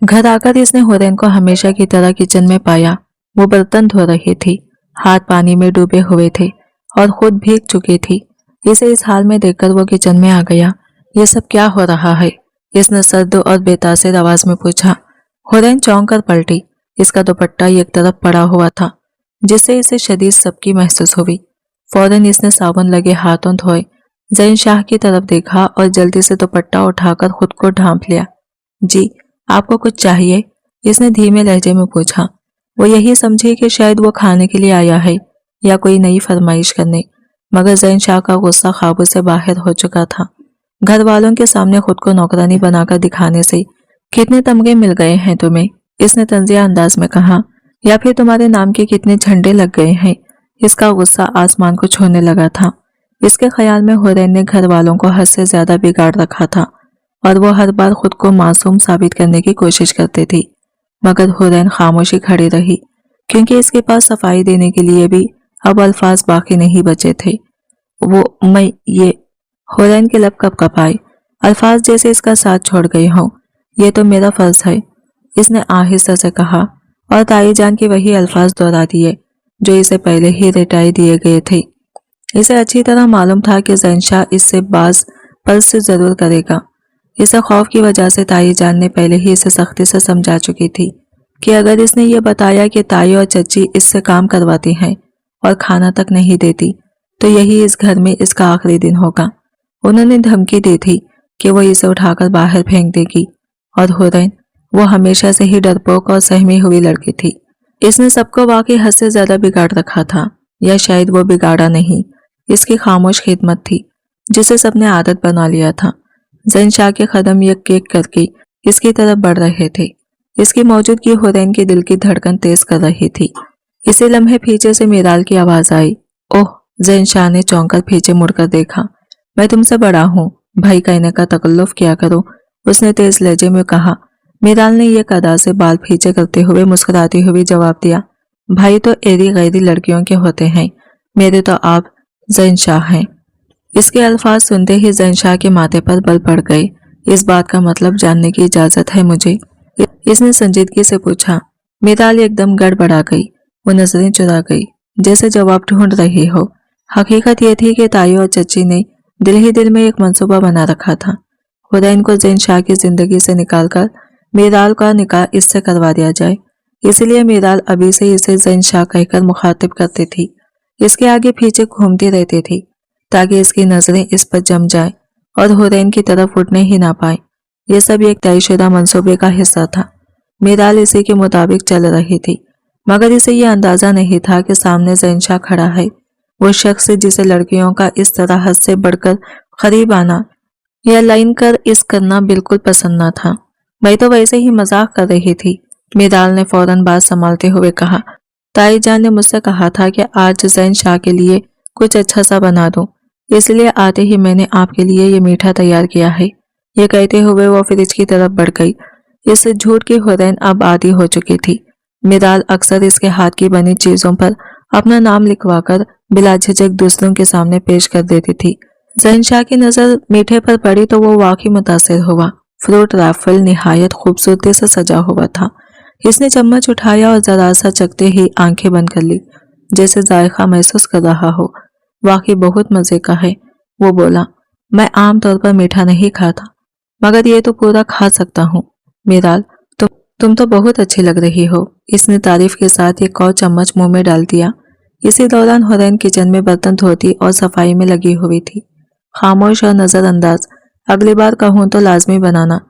घर आकर इसने हुरैन को हमेशा की तरह किचन में पाया। वो बर्तन धो रही थी, हाथ पानी में डूबे हुए थे और खुद भीग चुकी थी। इसे इस हाल में देखकर वो किचन में आ गया। ये सब क्या हो रहा है? इसने सर्द और बेतासिर आवाज में पूछा। हुरैन चौंक कर पलटी। इसका दुपट्टा एक तरफ पड़ा हुआ था। जिससे इसे शदीद सबकी महसूस हुई। फौरन इसने साबुन लगे हाथों धोए, ज़ैन शाह की तरफ देखा और जल्दी से दुपट्टा उठाकर खुद को ढांप लिया। जी, आपको कुछ चाहिए? इसने धीमे लहजे में पूछा। वो यही समझी कि शायद वो खाने के लिए आया है या कोई नई फरमाइश करने, मगर ज़ैन शाह का गुस्सा काबू से बाहर हो चुका था। घर वालों के सामने खुद को नौकरानी बनाकर दिखाने से कितने तमगे मिल गए हैं तुम्हें? इसने तंजिया अंदाज में कहा। या फिर तुम्हारे नाम के कितने झंडे लग गए हैं? इसका गुस्सा आसमान को छूने लगा था। इसके ख्याल में हुरैन ने घर वालों को हद से ज्यादा बिगाड़ रखा था और वो हर बार खुद को मासूम साबित करने की कोशिश करती थी, मगर हुरैन खामोशी खड़ी रही, क्योंकि इसके पास सफाई देने के लिए भी अब अल्फाज बाकी नहीं बचे थे। मैं ये हुरैन के लब कपकपाए, अल्फाज जैसे इसका साथ छोड़ गई हूँ। ये तो मेरा फर्ज है, इसने आहिस्ता से कहा और ताई जान के वही अल्फाज दोहरा दिए जो इसे पहले ही रिटाई दिए गए थे। इसे अच्छी तरह मालूम था कि ज़ैन शाह इससे बाज पल से जरूर करेगा। इसे खौफ की वजह से ताई जान ने पहले ही इसे सख्ती से समझा चुकी थी कि अगर इसने ये बताया कि ताई और चच्ची इससे काम करवाती हैं और खाना तक नहीं देती, तो यही इस घर में इसका आखिरी दिन होगा। उन्होंने धमकी दी थी कि वो इसे उठाकर बाहर फेंक देगी, और हुरैन वो हमेशा से ही डरपोक और सहमी हुई लड़की थी। इसने सबको वाकई हद से ज्यादा बिगाड़ रखा था, या शायद वो बिगाड़ा नहीं, इसकी खामोश खिदमत थी जिसे सबने आदत बना लिया था। ज़ैन शाह के कदम एक एक करके इसकी तरफ बढ़ रहे थे। इसकी मौजूदगी हुरैन के दिल की धड़कन तेज कर रही थी। इसी लम्हे पीछे से मीराल की आवाज आई। ओह! ज़ैन शाह ने चौंक कर पीछे मुड़कर देखा। मैं तुमसे बड़ा हूँ, भाई कहने का तकल्लुफ किया करो, उसने तेज लहजे में कहा। मीराल ने एक अदा से बाल पीछे करते हुए मुस्कुराती हुई जवाब दिया, भाई तो एरी गैरी लड़कियों के होते हैं, मेरे तो आप ज़ैन शाह हैं। इसके अल्फाज सुनते ही ज़ैन शाह के माथे पर बल पड़ गए। इस बात का मतलब जानने की इजाजत है मुझे? इसने संजीदगी से पूछा। मीराल एकदम गड़बड़ा गई, वो नजरें चुरा गई जैसे जवाब ढूंढ रही हो। हकीकत ये थी कि ताई और चच्ची ने दिल ही दिल में एक मंसूबा बना रखा था। हुरैन को ज़ैन शाह की जिंदगी से निकालकर मीराल का निकाह इससे करवा दिया जाए, इसलिए मीराल अभी से इसे ज़ैन शाह कहकर मुखातिब करती थी। इसके आगे पीछे घूमती रहती थी ताकि इसकी नजरें इस पर जम जाए और हुरैन की तरफ उठने ही ना पाए। यह सब एक तयशुदा मंसूबे का हिस्सा था। मीराल इसी के मुताबिक चल रही थी, मगर इसे यह अंदाजा नहीं था कि सामने ज़ैन शाह खड़ा है, वो शख्स जिसे लड़कियों का इस तरह हद से बढ़कर करीब आना या लाइन कर इस करना बिल्कुल पसंद न था। मैं तो वैसे ही मजाक कर रही थी, मीराल ने फौरन बात संभालते हुए कहा। ताई जान ने मुझसे कहा था कि आज ज़ैन शाह के लिए कुछ अच्छा सा बना दूं, इसलिए आते ही मैंने आपके लिए ये मीठा तैयार किया है। ये कहते हुए वो फ्रिज की तरफ बढ़ गई। इस झूठ की हुरैन अब आदी हो चुकी थी। मीराल अक्सर इसके हाथ की बनी चीजों पर अपना नाम लिखवाकर बिला झिझक दूसरों के सामने पेश कर देती थी। ज़ैन शाह की नजर मीठे पर पड़ी तो वो वाकई मुतासिर हुआ। फ्रूट राफल निहायत खूबसूरती से सजा हुआ था। इसने चम्मच उठाया और जरा सा चखते ही आंखें बंद कर ली, जैसे जायका महसूस कर रहा हो। वाकई बहुत मजे का है, वो बोला। मैं आम तौर पर मीठा नहीं खाता, मगर ये तो पूरा खा सकता हूँ। मीराल, तुम तो बहुत अच्छी लग रही हो, इसने तारीफ के साथ एक और चम्मच मुंह में डाल दिया। इसी दौरान हुरैन किचन में बर्तन धोती और सफाई में लगी हुई थी, खामोश और नजरअंदाज। अगली बार कहूँ तो लाजमी बनाना,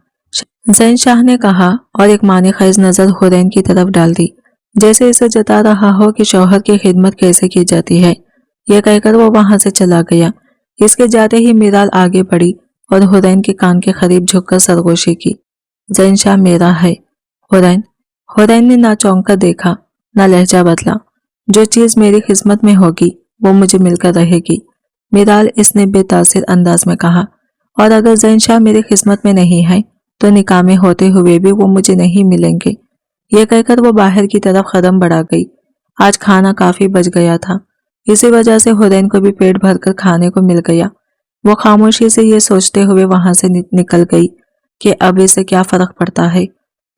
ज़ैन शाह ने कहा और एक मानी खैज नजर हुरैन की तरफ डाल दी, जैसे इसे जता रहा हो कि शौहर की खिदमत कैसे की जाती है। यह कहकर वो वहां से चला गया। इसके जाते ही मीराल आगे बढ़ी और हुरैन के कान के करीब झुककर सरगोशी की। ज़ैन शाह मेरा है। हुरैन ने ना चौंक कर देखा, ना लहजा बदला। जो चीज मेरी किस्मत में होगी वो मुझे मिलकर रहेगी, मीराल इसने बेतासिर अंदाज में कहा। और अगर ज़ैन शाह मेरी किस्मत में नहीं है तो निकाह में होते हुए भी वो मुझे नहीं मिलेंगे। ये कहकर वो बाहर की तरफ कदम बढ़ा गई। आज खाना काफी बच गया था, इसी वजह से हुरैन को भी पेट भरकर खाने को मिल गया। वो खामोशी से ये सोचते हुए वहां से निकल गई कि अब इसे क्या फर्क पड़ता है,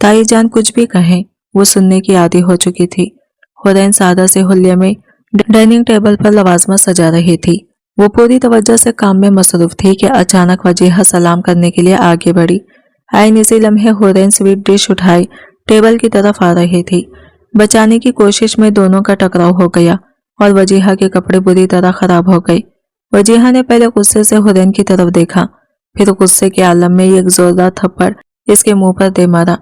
ताई जान कुछ भी कहें, वो सुनने की आदी हो चुकी थी। हुरैन सादा से हुलिया में डाइनिंग टेबल पर लवाजमा सजा रही थी। वो पूरी तवज्जो से काम में मसरूफ थी कि अचानक वजीहा सलाम करने के लिए आगे बढ़ी। आइन इसी लम्हे हुरैन स्वीट डिश उठाए टेबल की तरफ आ रही थी। बचाने की कोशिश में दोनों का टकराव हो गया और वजीहा के कपड़े बुरी तरह खराब हो गए। वजीहा ने पहले गुस्से से हुरैन की तरफ देखा, फिर गुस्से के आलम में एक जोरदार थप्पड़ इसके मुंह पर दे मारा।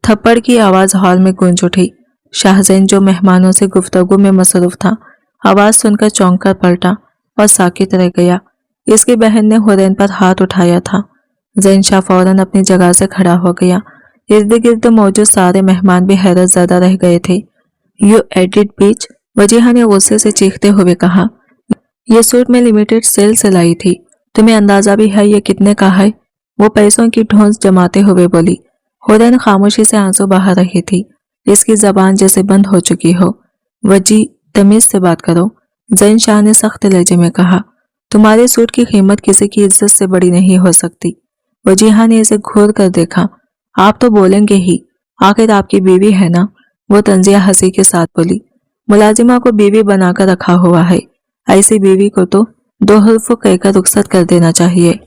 थप्पड़ की आवाज हॉल में गूंज उठी। शाहजैन जो मेहमानों से गुफ्तगू में मसरूफ था, आवाज सुनकर चौंक कर पलटा और साकित रह गया। इसकी बहन ने हुरैन पर हाथ उठाया था। जैन शाह फौरन अपनी जगह से खड़ा हो गया। इर्द गिर्द मौजूद सारे मेहमान भी हैरत ज़दा रह गए थे। यू एडिड बीच, वजीहा ने गुस्से से चीखते हुए कहा, यह सूट में लिमिटेड सेल से लाई थी, तुम्हें अंदाजा भी है ये कितने का है? वो पैसों की ढोंस जमाते हुए बोली। हुरैन खामोशी से आंसू बहा रही थी। इसकी जबान जैसे बंद हो चुकी हो। वजी, तमीज से बात करो, जैन शाह ने सख्त लहजे में कहा। तुम्हारे सूट की कीमत किसी की इज्जत से बड़ी नहीं हो सकती। वजीहा ने इसे घूर कर देखा। आप तो बोलेंगे ही, आखिर आपकी बीवी है ना? वो तंजिया हंसी के साथ बोली। मुलाजिमा को बीवी बनाकर रखा हुआ है, ऐसी बीवी को तो दो हर्फ कहकर रुखसत कर देना चाहिए।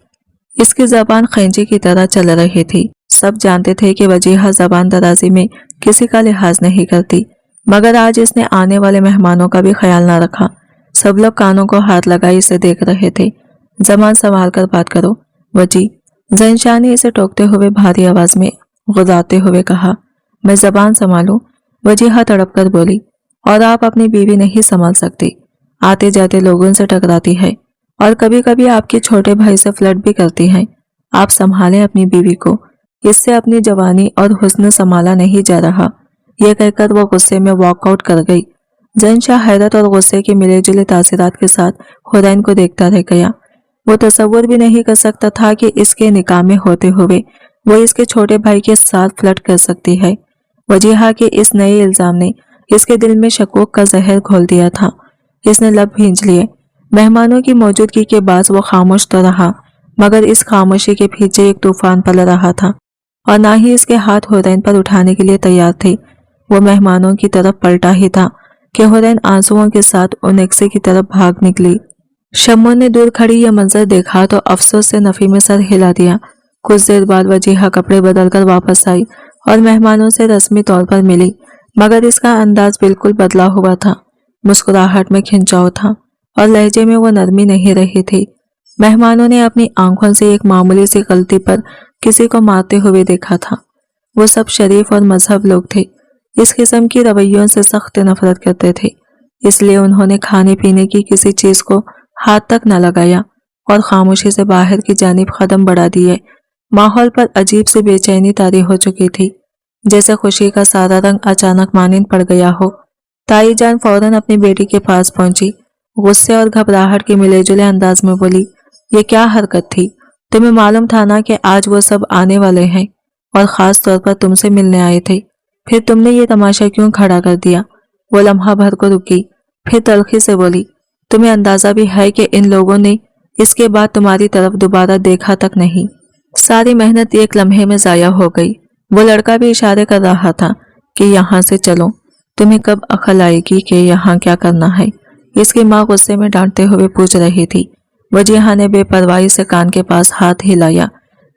इसकी जबान खैंची की तरह चल रही थी। सब जानते थे कि वजीहा जबान दराजी में किसी का लिहाज नहीं करती, मगर आज इसने आने वाले मेहमानों का भी ख्याल ना रखा। सब लोग कानों को हाथ लगाए इसे देख रहे थे। जबान संभाल कर बात करो वजी, जैन शाह ने इसे टोकते हुए भारी आवाज में गुर्राते हुए कहा। मैं जबान संभालूं? वजीहा तड़प कर बोली। और आप अपनी बीवी नहीं संभाल सकती, आते जाते लोगों से टकराती है और कभी कभी आपके छोटे भाई से फ्लर्ट भी करती है। आप संभालें अपनी बीवी को, इससे अपनी जवानी और हुस्न संभाला नहीं जा रहा। यह कहकर वो गुस्से में वॉकआउट कर गई। जैन शाह हैरत और गुस्से के मिले जुले तासीरात के साथ हुरैन को देखता रह गया। वो तसव्वुर भी नहीं कर सकता था कि इसके निकाह में होते हुए वो इसके छोटे भाई के साथ फ्लर्ट कर सकती है। वजीहा के इस नए इल्जाम ने इसके दिल में शकूक का जहर घोल दिया था। इसने लब भींच लिए। मेहमानों की मौजूदगी के बाद वो खामोश तो रहा, मगर इस खामोशी के पीछे एक तूफान पल रहा था और ना ही इसके हाथ हुरैन पर उठाने के लिए तैयार थे। वो मेहमानों की तरफ पलटा ही था कि हुरैन आंसुओं के साथ उन एक्से की तरफ भाग निकली। शम्मो ने दूर खड़ी यह मंजर देखा तो अफसोस से नफी में सर हिला दिया। कुछ देर बाद वजीहा कपड़े बदलकर वापस आई और मेहमानों से रस्मी तौर पर मिली, मगर इसका अंदाज बिल्कुल बदला हुआ था। मुस्कुराहट में खिंचाव था और लहजे में वो नरमी नहीं रही थी। मेहमानों ने अपनी आंखों से एक मामूली सी गलती पर किसी को मारते हुए देखा था। वो सब शरीफ और मजहब लोग थे, इस किस्म की रवैयों से सख्त नफरत करते थे। इसलिए उन्होंने खाने पीने की किसी चीज को हाथ तक न लगाया और खामोशी से बाहर की जानिब कदम बढ़ा दिए। माहौल पर अजीब सी बेचैनी तारी हो चुकी थी, जैसे खुशी का सारा रंग अचानक मानिंद पड़ गया हो। ताई जान फौरन अपनी बेटी के पास पहुंची। गुस्से और घबराहट के मिले जुले अंदाज में बोली, ये क्या हरकत थी? तुम्हें मालूम था ना कि आज वो सब आने वाले हैं और खास तौर पर तुमसे मिलने आए थे, फिर तुमने ये तमाशा क्यों खड़ा कर दिया? वो लम्हा भर को रुकी, फिर तलखी से बोली, तुम्हें अंदाजा भी है कि इन लोगों ने इसके बाद तुम्हारी तरफ दोबारा देखा तक नहीं। सारी मेहनत एक लम्हे में जाया हो गई। वो लड़का भी इशारे कर रहा था कि यहाँ से चलो, तुम्हें कब अकल आएगी कि यहाँ क्या करना है? इसकी माँ गुस्से में डांटते हुए पूछ रही थी। वजीहा ने बेपरवाही से कान के पास हाथ हिलाया,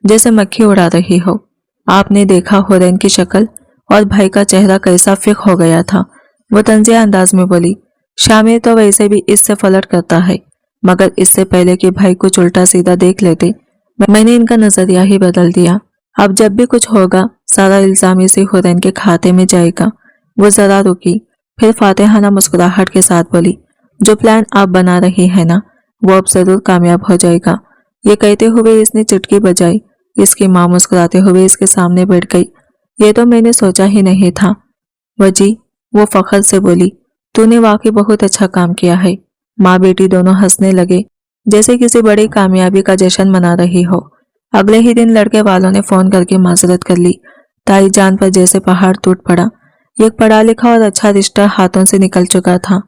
जैसे मक्खी उड़ा रही हो। आपने देखा हुरैन की शक्ल और भाई का चेहरा कैसा फिक हो गया था। वो तंजिया अंदाज में बोली, शामिर तो वैसे भी इससे फ्लर्ट करता है, मगर इससे पहले कि भाई कुछ उल्टा सीधा देख लेते, मैंने इनका नजरिया ही बदल दिया। अब जब भी कुछ होगा सारा इल्जाम इसी हुरैन के खाते में जाएगा। वो जरा रुकी, फिर फातिहाना मुस्कुराहट के साथ बोली, जो प्लान आप बना रही है ना, वो अब जरूर कामयाब हो जाएगा। ये कहते हुए इसने चुटकी बजाई। इसकी माँ मुस्कुराते हुए इसके सामने बैठ गई। ये तो मैंने सोचा ही नहीं था वजी, वो फख्र से बोली, तूने वाकई बहुत अच्छा काम किया है। माँ बेटी दोनों हंसने लगे, जैसे किसी बड़ी कामयाबी का जश्न मना रही हो। अगले ही दिन लड़के वालों ने फोन करके माजरत कर ली। ताई जान पर जैसे पहाड़ टूट पड़ा। एक पढ़ा लिखा और अच्छा रिश्ता हाथों से निकल चुका था।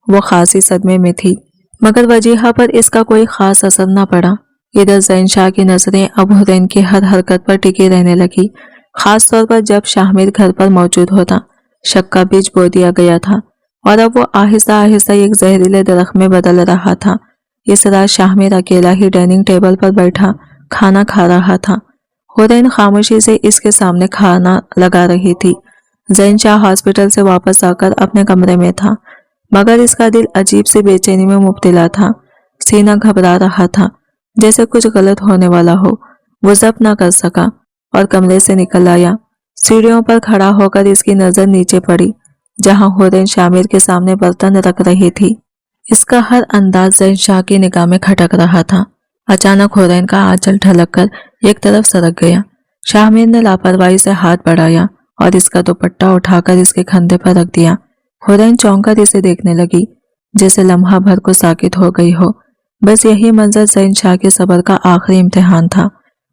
वो खासी सदमे में थी, मगर वजीहा पर इसका कोई खास असर न पड़ा। इधर जैन शाह की नजरें अब हुरैन की हर हरकत पर टिकी रहने लगी, खास तौर पर जब शामिर घर पर मौजूद होता। शक का बीज बो दिया गया था और अब वो आहिस्ता आहिस्ता एक जहरीले दरख्त में बदल रहा था। इस रात शामिर अकेला ही डाइनिंग टेबल पर बैठा खाना खा रहा था। हुरैन खामोशी से इसके सामने खाना लगा रही थी। जैन शाह हॉस्पिटल से वापस आकर अपने कमरे में था, मगर इसका दिल अजीब सी बेचैनी में मुब्तला था। सीना घबरा रहा था, जैसे कुछ गलत होने वाला हो। वो जब्त ना कर सका और कमरे से निकल आया। सीढ़ियों पर खड़ा होकर इसकी नजर नीचे पड़ी, जहां हुरैन शामिर के सामने बर्तन रख रही थी। इसका हर अंदाज जैन शाह की निगाह में खटक रहा था। अचानक हुरैन का आंचल ढलक कर एक तरफ सरक गया। शामिर ने लापरवाही से हाथ बढ़ाया और इसका दुपट्टा उठाकर इसके कंधे पर रख दिया। हुरैन चौंक कर इसे देखने लगी, जैसे लम्हा भर को साकित हो गई हो। बस यही मंजर जैन शाह के सब्र का आखिरी इम्तिहान था।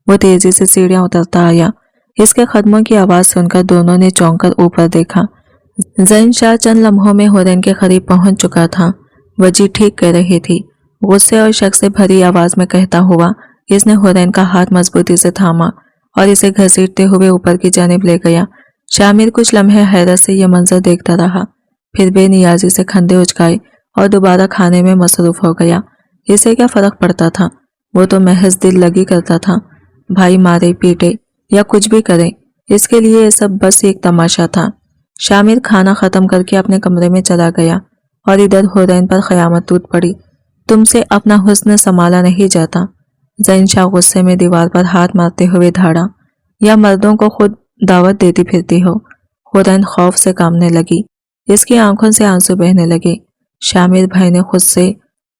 वो तेजी से सीढ़ियां उतरता आया। इसके कदमों की आवाज सुनकर दोनों ने चौंक कर ऊपर देखा। जैन शाह चंद लम्हों में हुरैन के करीब पहुंच चुका था। वजी ठीक कह रही थी, गुस्से और शक से भरी आवाज में कहता हुआ इसने हुरैन का हाथ मजबूती से थामा और इसे घसीटते हुए ऊपर की जानिब ले गया। शामिर कुछ लम्हे हैरत से यह मंजर देखता रहा, फिर बेनियाजी से कंधे उचकाए और दोबारा खाने में मसरूफ हो गया। इसे क्या फर्क पड़ता था, वो तो महज दिल लगी करता था। भाई मारे पीटे या कुछ भी करे, इसके लिए ये सब बस एक तमाशा था। शामिर खाना खत्म करके अपने कमरे में चला गया और इधर हुरैन पर क़यामत टूट पड़ी। तुमसे अपना हुस्न संभाला नहीं जाता। जैन शाह गुस्से में दीवार पर हाथ मारते हुए धाड़ा, या मर्दों को खुद दावत देती फिरती हो। हुरैन खौफ से कांपने लगी, इसकी आंखों से आंसू बहने लगे। शामिर भाई ने खुद से,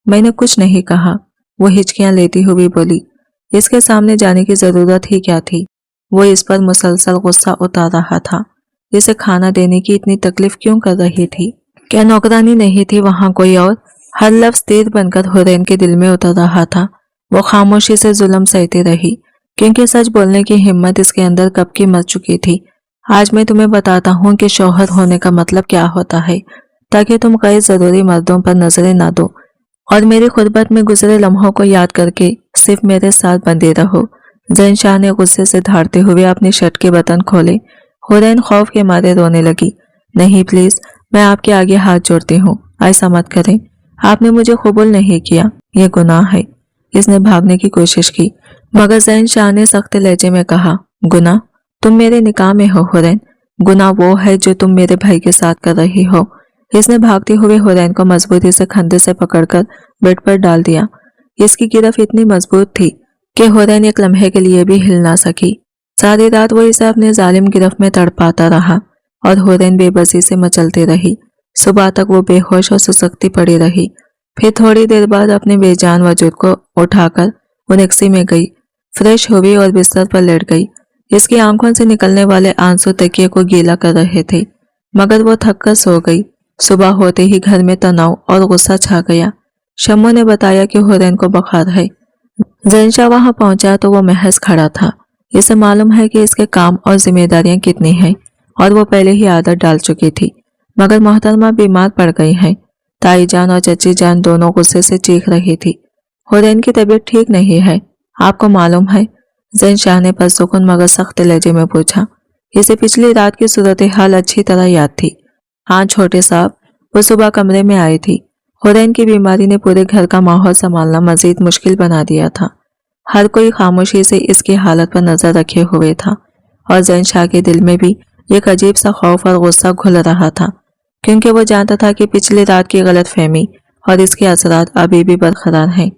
मैंने कुछ नहीं कहा, वो हिचकियां लेती हुई बोली। इसके सामने जाने की जरूरत ही क्या थी। वो इस पर मुसलसल गुस्सा उतार रहा था। इसे खाना देने की इतनी तकलीफ क्यों कर रही थी? क्या नौकरानी नहीं थी वहां कोई और? हर लफ्ज तीर बनकर हुरैन के दिल में उतर रहा था। वो खामोशी से जुल्म सहती रही, क्योंकि सच बोलने की हिम्मत इसके अंदर कब की मर चुकी थी। आज मैं तुम्हें बताता हूँ कि शौहर होने का मतलब क्या होता है, ताकि तुम कई जरूरी मर्दों पर नजरें ना दो और मेरी खुरबत में गुजरे लम्हों को याद करके सिर्फ मेरे साथ बंधे रहो। जैन शाह ने गुस्से से धाड़ते हुए अपनी शर्ट के बटन खोले। हुरैन खौफ के मारे रोने लगी। नहीं प्लीज, मैं आपके आगे हाथ जोड़ती हूँ, ऐसा मत करें। आपने मुझे कबूल नहीं किया, ये गुनाह है। इसने भागने की कोशिश की, मगर जैन शाह ने सख्त लहजे में कहा, गुनाह? तुम मेरे निकाह में हो हुरैन। गुनाह वो है जो तुम मेरे भाई के साथ कर रही हो। इसने भागते हुए हुरैन को मजबूती से कंधे से पकड़कर बेड पर डाल दिया। इसकी गिरफ्त इतनी मजबूत थी कि हुरैन एक लम्हे के लिए भी हिल ना सकी। सारी रात वो इसे अपने जालिम गिरफ्त में तड़पाता रहा और हुरैन बेबसी से मचलती रही। सुबह तक वो बेहोश और सुसकती पड़ी रही। फिर थोड़ी देर बाद अपने बेजान वजूद को उठाकर वो टैक्सी में गई, फ्रेश हुई और बिस्तर पर लेट गई। इसकी आंखों से निकलने वाले आंसू तकिए को गीला कर रहे थे, मगर वो थक कर सो गई। सुबह होते ही घर में तनाव और गुस्सा छा गया। शम्मो ने बताया कि हुरैन को बुखार है। जैन शाह वहां पहुंचा तो वो महज खड़ा था। इसे मालूम है कि इसके काम और जिम्मेदारियां कितनी हैं और वो पहले ही आदत डाल चुकी थी, मगर मोहतरमा बीमार पड़ गई हैं। ताई जान और चची जान दोनों गुस्से से चीख रही थी। हुरैन की तबीयत ठीक नहीं है, आपको मालूम है? जैन शाह ने पुरसुकून मगर सख्त लहजे में पूछा। इसे पिछली रात की सूरत हाल अच्छी तरह याद थी। हाँ छोटे साहब, वो सुबह कमरे में आई थी। हुरैन की बीमारी ने पूरे घर का माहौल संभालना मजीद मुश्किल बना दिया था। हर कोई खामोशी से इसकी हालत पर नजर रखे हुए था और जैन शाह के दिल में भी एक अजीब सा खौफ और गुस्सा घुल रहा था, क्योंकि वो जानता था कि पिछली रात की गलत फहमी और इसके असरात अभी भी बरकरार हैं।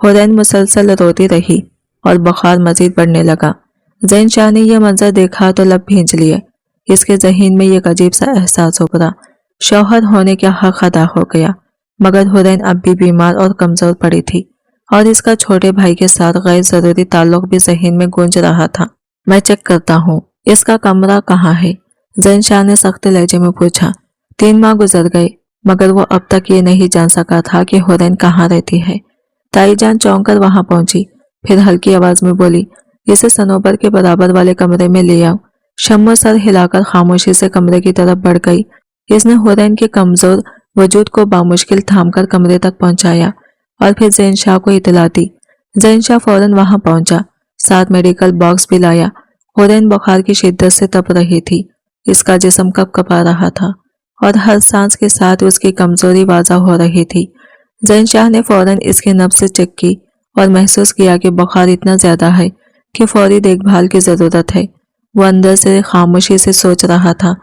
हुरैन मुसलसल रोती रही और बुखार मजीद बढ़ने लगा। जैन शाह ने यह मंजर देखा तो लब भींच लिए। इसके जहीन में एक अजीब सा एहसास उभरा, शौहर होने का हक अदा हो गया। मगर हुरैन अब भी बीमार और कमजोर पड़ी थी और इसका छोटे भाई के साथ गैर जरूरी ताल्लुक भी जहीन में गूंज रहा था। मैं चेक करता हूँ, इसका कमरा कहाँ है? जैन शाह ने सख्त लहजे में पूछा। 3 माह गुजर गए, मगर वो अब तक ये नहीं जान सका था कि हुरैन कहाँ रहती है। ताई जान चौंक कर वहां पहुंची, फिर हल्की आवाज में बोली, इसे सनोबर के बराबर वाले कमरे में ले आओ। शम्मो सर हिलाकर खामोशी से कमरे की तरफ बढ़ गई। इसने हुरैन के कमजोर वजूद को बामुश्किल थामकर कमरे तक पहुंचाया और फिर जैन शाह को इतला दी। जैन शाह फौरन वहां पहुंचा, साथ मेडिकल बॉक्स भी लाया। हुरैन बुखार की शिद्दत से तप रही थी। इसका जिस्म कपकपा रहा था और हर सांस के साथ उसकी कमजोरी वाज़ा हो रही थी। जैन शाह ने फौरन इसके नब्ज से चेक की और महसूस किया कि बुखार इतना ज्यादा है कि फौरी देखभाल की जरूरत है। वो अंदर से खामोशी से सोच रहा था,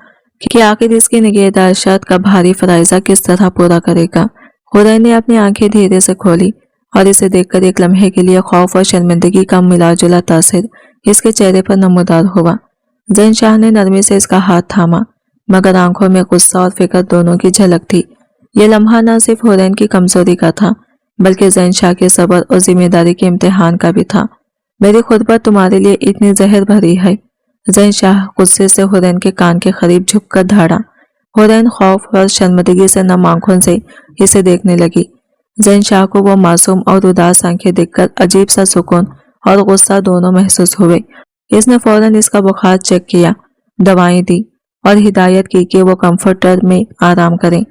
कि आखिर इसकी निगहदाश्त का भारी फराइजा किस तरह पूरा करेगा। हुरैन ने अपनी आंखें धीरे से खोली और इसे देखकर एक लम्हे के लिए खौफ और शर्मिंदगी का मिला जुला तासिर इसके चेहरे पर नमूदार हुआ। ज़ैन शाह ने नरमी से इसका हाथ थामा, मगर आंखों में गुस्सा और फिक्र दोनों की झलक थी। यह लम्हा न सिर्फ हुरैन की कमजोरी का था, बल्कि ज़ैन शाह के सब्र और जिम्मेदारी के इम्तिहान का भी था। मेरी खुतबत तुम्हारे लिए इतनी जहर भरी है। ज़ैन शाह गुस्से से हुरैन के कान के करीब झुककर धाड़ा। हुरैन खौफ और शर्मिंदगी से नम आंखों से इसे देखने लगी। ज़ैन शाह को वो मासूम और उदास आंखें देखकर अजीब सा सुकून और गुस्सा दोनों महसूस हुए। इसने फौरन इसका बुखार चेक किया, दवाएं दी और हिदायत की कि वो कंफर्टर में आराम करें।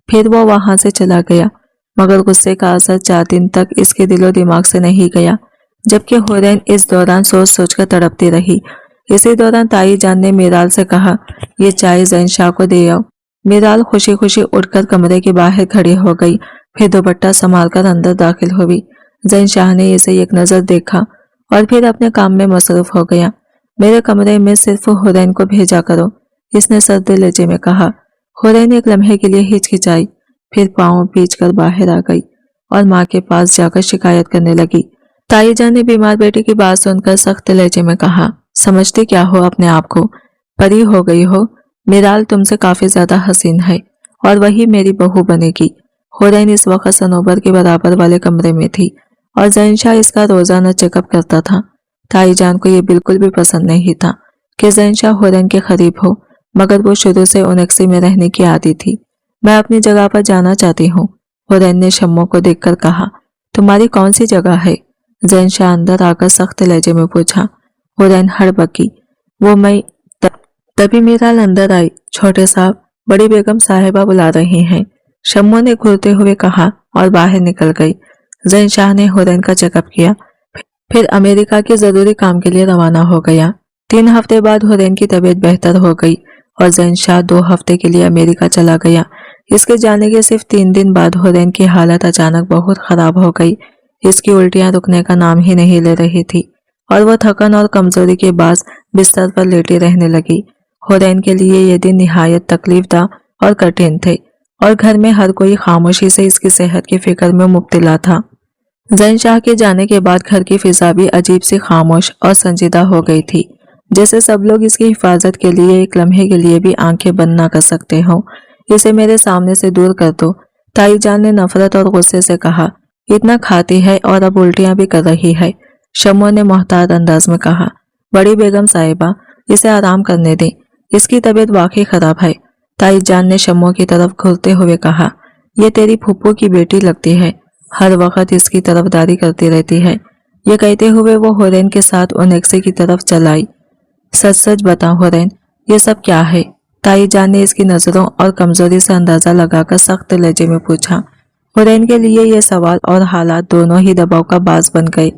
फिर वो वहां से चला गया, मगर गुस्से का असर 4 दिन तक इसके दिलो दिमाग से नहीं गया, जबकि हुरैन इस दौरान सोच सोच कर तड़पती रही। इसी दौरान ताई जान ने मीराल से कहा, ये चाय ज़ैन शाह को दे आओ। मीराल खुशी खुशी उठकर कमरे के बाहर खड़ी हो गई, फिर दुपट्टा संभालकर अंदर दाखिल हुई। ज़ैन शाह ने इसे एक नजर देखा और फिर अपने काम में मसरूफ हो गया। मेरे कमरे में सिर्फ हुरैन को भेजा करो, इसने सर्द लहजे में कहा। हुरैन एक लम्हे के लिए हिचकिचाई, फिर पांव पीच कर बाहर आ गई और माँ के पास जाकर शिकायत करने लगी। ताई जान ने बीमार बेटे की बात सुनकर सख्त लहजे में कहा, समझती क्या हो अपने आप को, परी हो गई हो। मीराल तुमसे काफी ज्यादा हसीन है और वही मेरी बहू बनेगी। हुरैन इस वक्त सनोबर के बराबर वाले कमरे में थी और ज़ैन शाह इसका रोजाना चेकअप करता था। ताई जान को यह बिल्कुल भी पसंद नहीं था कि ज़ैन शाह हुरैन के करीब हो, मगर वो शुरू से उनेक्सी में रहने की आदी थी। मैं अपनी जगह पर जाना चाहती हूँ, हुरैन ने शम्मो को देखकर कहा। तुम्हारी कौन सी जगह है? ज़ैन शाह अंदर आकर सख्त लहजे में पूछा। हुरैन हड़बकी, वो मैं तभी मीराल अंदर आई। छोटे साहब, बड़ी बेगम साहिबा बुला रही हैं, शम्मो ने घूरते हुए कहा और बाहर निकल गई। ज़ैन शाह ने हुरैन का चेकअप किया, फिर अमेरिका के जरूरी काम के लिए रवाना हो गया। 3 हफ्ते बाद हुरैन की तबीयत बेहतर हो गई और ज़ैन शाह 2 हफ्ते के लिए अमेरिका चला गया। इसके जाने के सिर्फ 3 दिन बाद हुरैन की हालत अचानक बहुत खराब हो गई। इसकी उल्टियां रुकने का नाम ही नहीं ले रही थी और वह थकन और कमजोरी के बास बिस्तर पर लेटी रहने लगी। हुरैन के लिए ये दिन निहायत तकलीफदा और कठिन थे और घर में हर कोई खामोशी से इसकी सेहत की फिक्र में मुब्तला था। ज़ैन शाह के जाने के बाद घर की फिजा भी अजीब सी खामोश और संजीदा हो गई थी, जैसे सब लोग इसकी हिफाजत के लिए एक लम्हे के लिए भी आंखें बंद ना कर सकते हों। इसे मेरे सामने से दूर कर दो, ताई जान ने नफरत और गुस्से से कहा। इतना खाती है और अब उल्टियां भी कर रही है, शम्मो ने मोहताज अंदाज में कहा। बड़ी बेगम साहिबा, इसे आराम करने दें, इसकी तबीयत वाकई खराब है, ताई जान ने शम्मो की तरफ घूरते हुए कहा। यह तेरी फूफू की बेटी लगती है, हर वक्त इसकी तरफदारी करती रहती है। ये कहते हुए वो हुरैन के साथ उनेक्से की तरफ चलाई। सच सच बता हुरैन, ये सब क्या है? ताई जान ने इसकी नजरों और कमजोरी से अंदाजा लगाकर सख्त लहजे में पूछा। हुरैन के लिए यह सवाल और हालात दोनों ही दबाव का बास बन गए।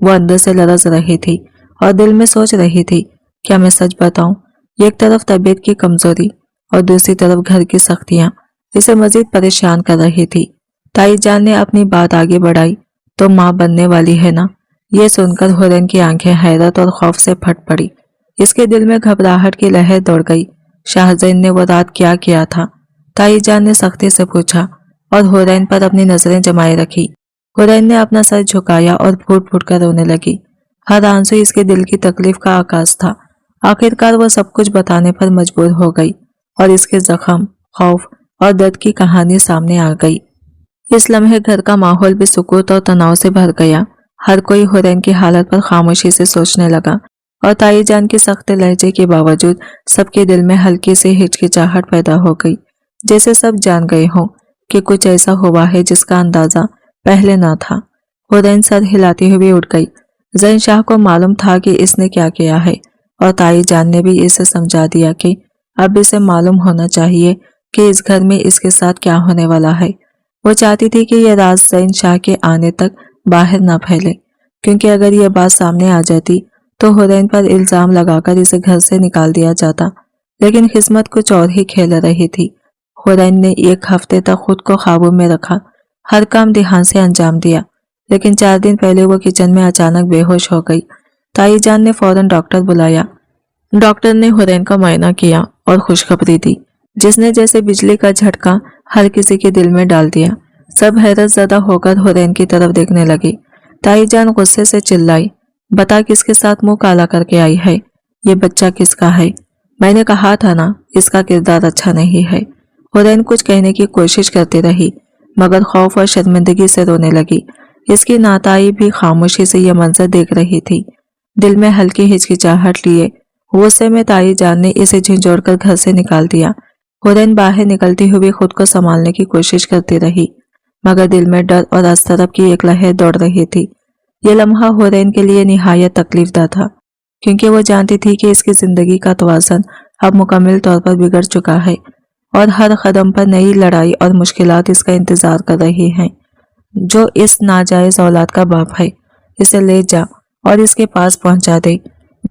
वो अंदर से लरज रही थी और दिल में सोच रही थी, क्या मैं सच बताऊं? एक तरफ तबीयत की कमजोरी और दूसरी तरफ घर की सख्तियां इसे मजीद परेशान कर रही थी। ताई जान ने अपनी बात आगे बढ़ाई, तो माँ बनने वाली है ना? ये सुनकर हुरैन की आंखें हैरत और खौफ से फट पड़ी। इसके दिल में घबराहट की लहर दौड़ गई। शाहजैन ने वो रात क्या किया था? ताई जान ने सख्ती से पूछा और हुरैन पर अपनी नजरें जमाए रखी। हुरैन ने अपना सर झुकाया और फूट फूट कर रोने लगी। हर आंसू इसके दिल की तकलीफ का आकाश था। आखिरकार वो सब कुछ बताने पर मजबूर हो गई और इसके जख्म, खौफ और दर्द की कहानी सामने आ गई। इस लम्हे घर का माहौल भी सुकूत और तनाव से भर गया। हर कोई हुरैन की हालत पर खामोशी से सोचने लगा और ताई जान के सख्त लहजे के बावजूद सबके दिल में हल्की सी हिचकिचाहट पैदा हो गई, जैसे सब जान गए हों कि कुछ ऐसा हुआ है जिसका अंदाजा पहले ना था। हुरैन सर हिलाती हुई उठ गई। ज़ैन शाह को मालूम था कि इसने क्या किया है और ताई जान ने भी इसे समझा दिया कि अब इसे मालूम होना चाहिए कि इस घर में इसके साथ क्या होने वाला है। वो चाहती थी कि यह राज ज़ैन शाह के आने तक बाहर ना फैले, क्योंकि अगर यह बात सामने आ जाती तो हुरैन पर इल्जाम लगाकर इसे घर से निकाल दिया जाता। लेकिन किस्मत कुछ और ही खेल रही थी। हुरैन ने 1 हफ्ते तक खुद को काबू में रखा, हर काम ध्यान से अंजाम दिया, लेकिन 4 दिन पहले वो किचन में अचानक बेहोश हो गई। ताई जान ने फौरन डॉक्टर बुलाया। डॉक्टर ने हुरैन का मुआयना किया और खुशखबरी दी, जिसने जैसे बिजली का झटका हर किसी के दिल में डाल दिया। सब हैरत ज़दा होकर हुरैन की तरफ देखने लगे। ताई जान गुस्से से चिल्लाई, बता किसके साथ मुंह काला करके आई है? ये बच्चा किसका है? मैंने कहा था ना, इसका किरदार अच्छा नहीं है। हुरैन कुछ कहने की कोशिश करती रही, मगर खौफ और शर्मिंदगी से रोने लगी। इसकी नाताई भी खामोशी से यह मंजर देख रही थी। दिल में हल्की हिचकिचाहट लिए गुस्से में ताई जान ने इसे झिझोड़कर घर से निकाल दिया। हुरैन बाहर निकलती हुई खुद को संभालने की कोशिश करती रही, मगर दिल में डर और अस्तरब की एक लहर दौड़ रही थी। यह लम्हा हुरैन के लिए निहायत तकलीफदा था, क्योंकि वो जानती थी कि इसकी जिंदगी का तवाज़ुन अब मुकम्मल तौर पर बिगड़ चुका है और हर कदम पर नई लड़ाई और मुश्किलात इसका इंतजार कर रही हैं। जो इस नाजायज औलाद का बाप है, इसे ले जा और इसके पास पहुंचा दे।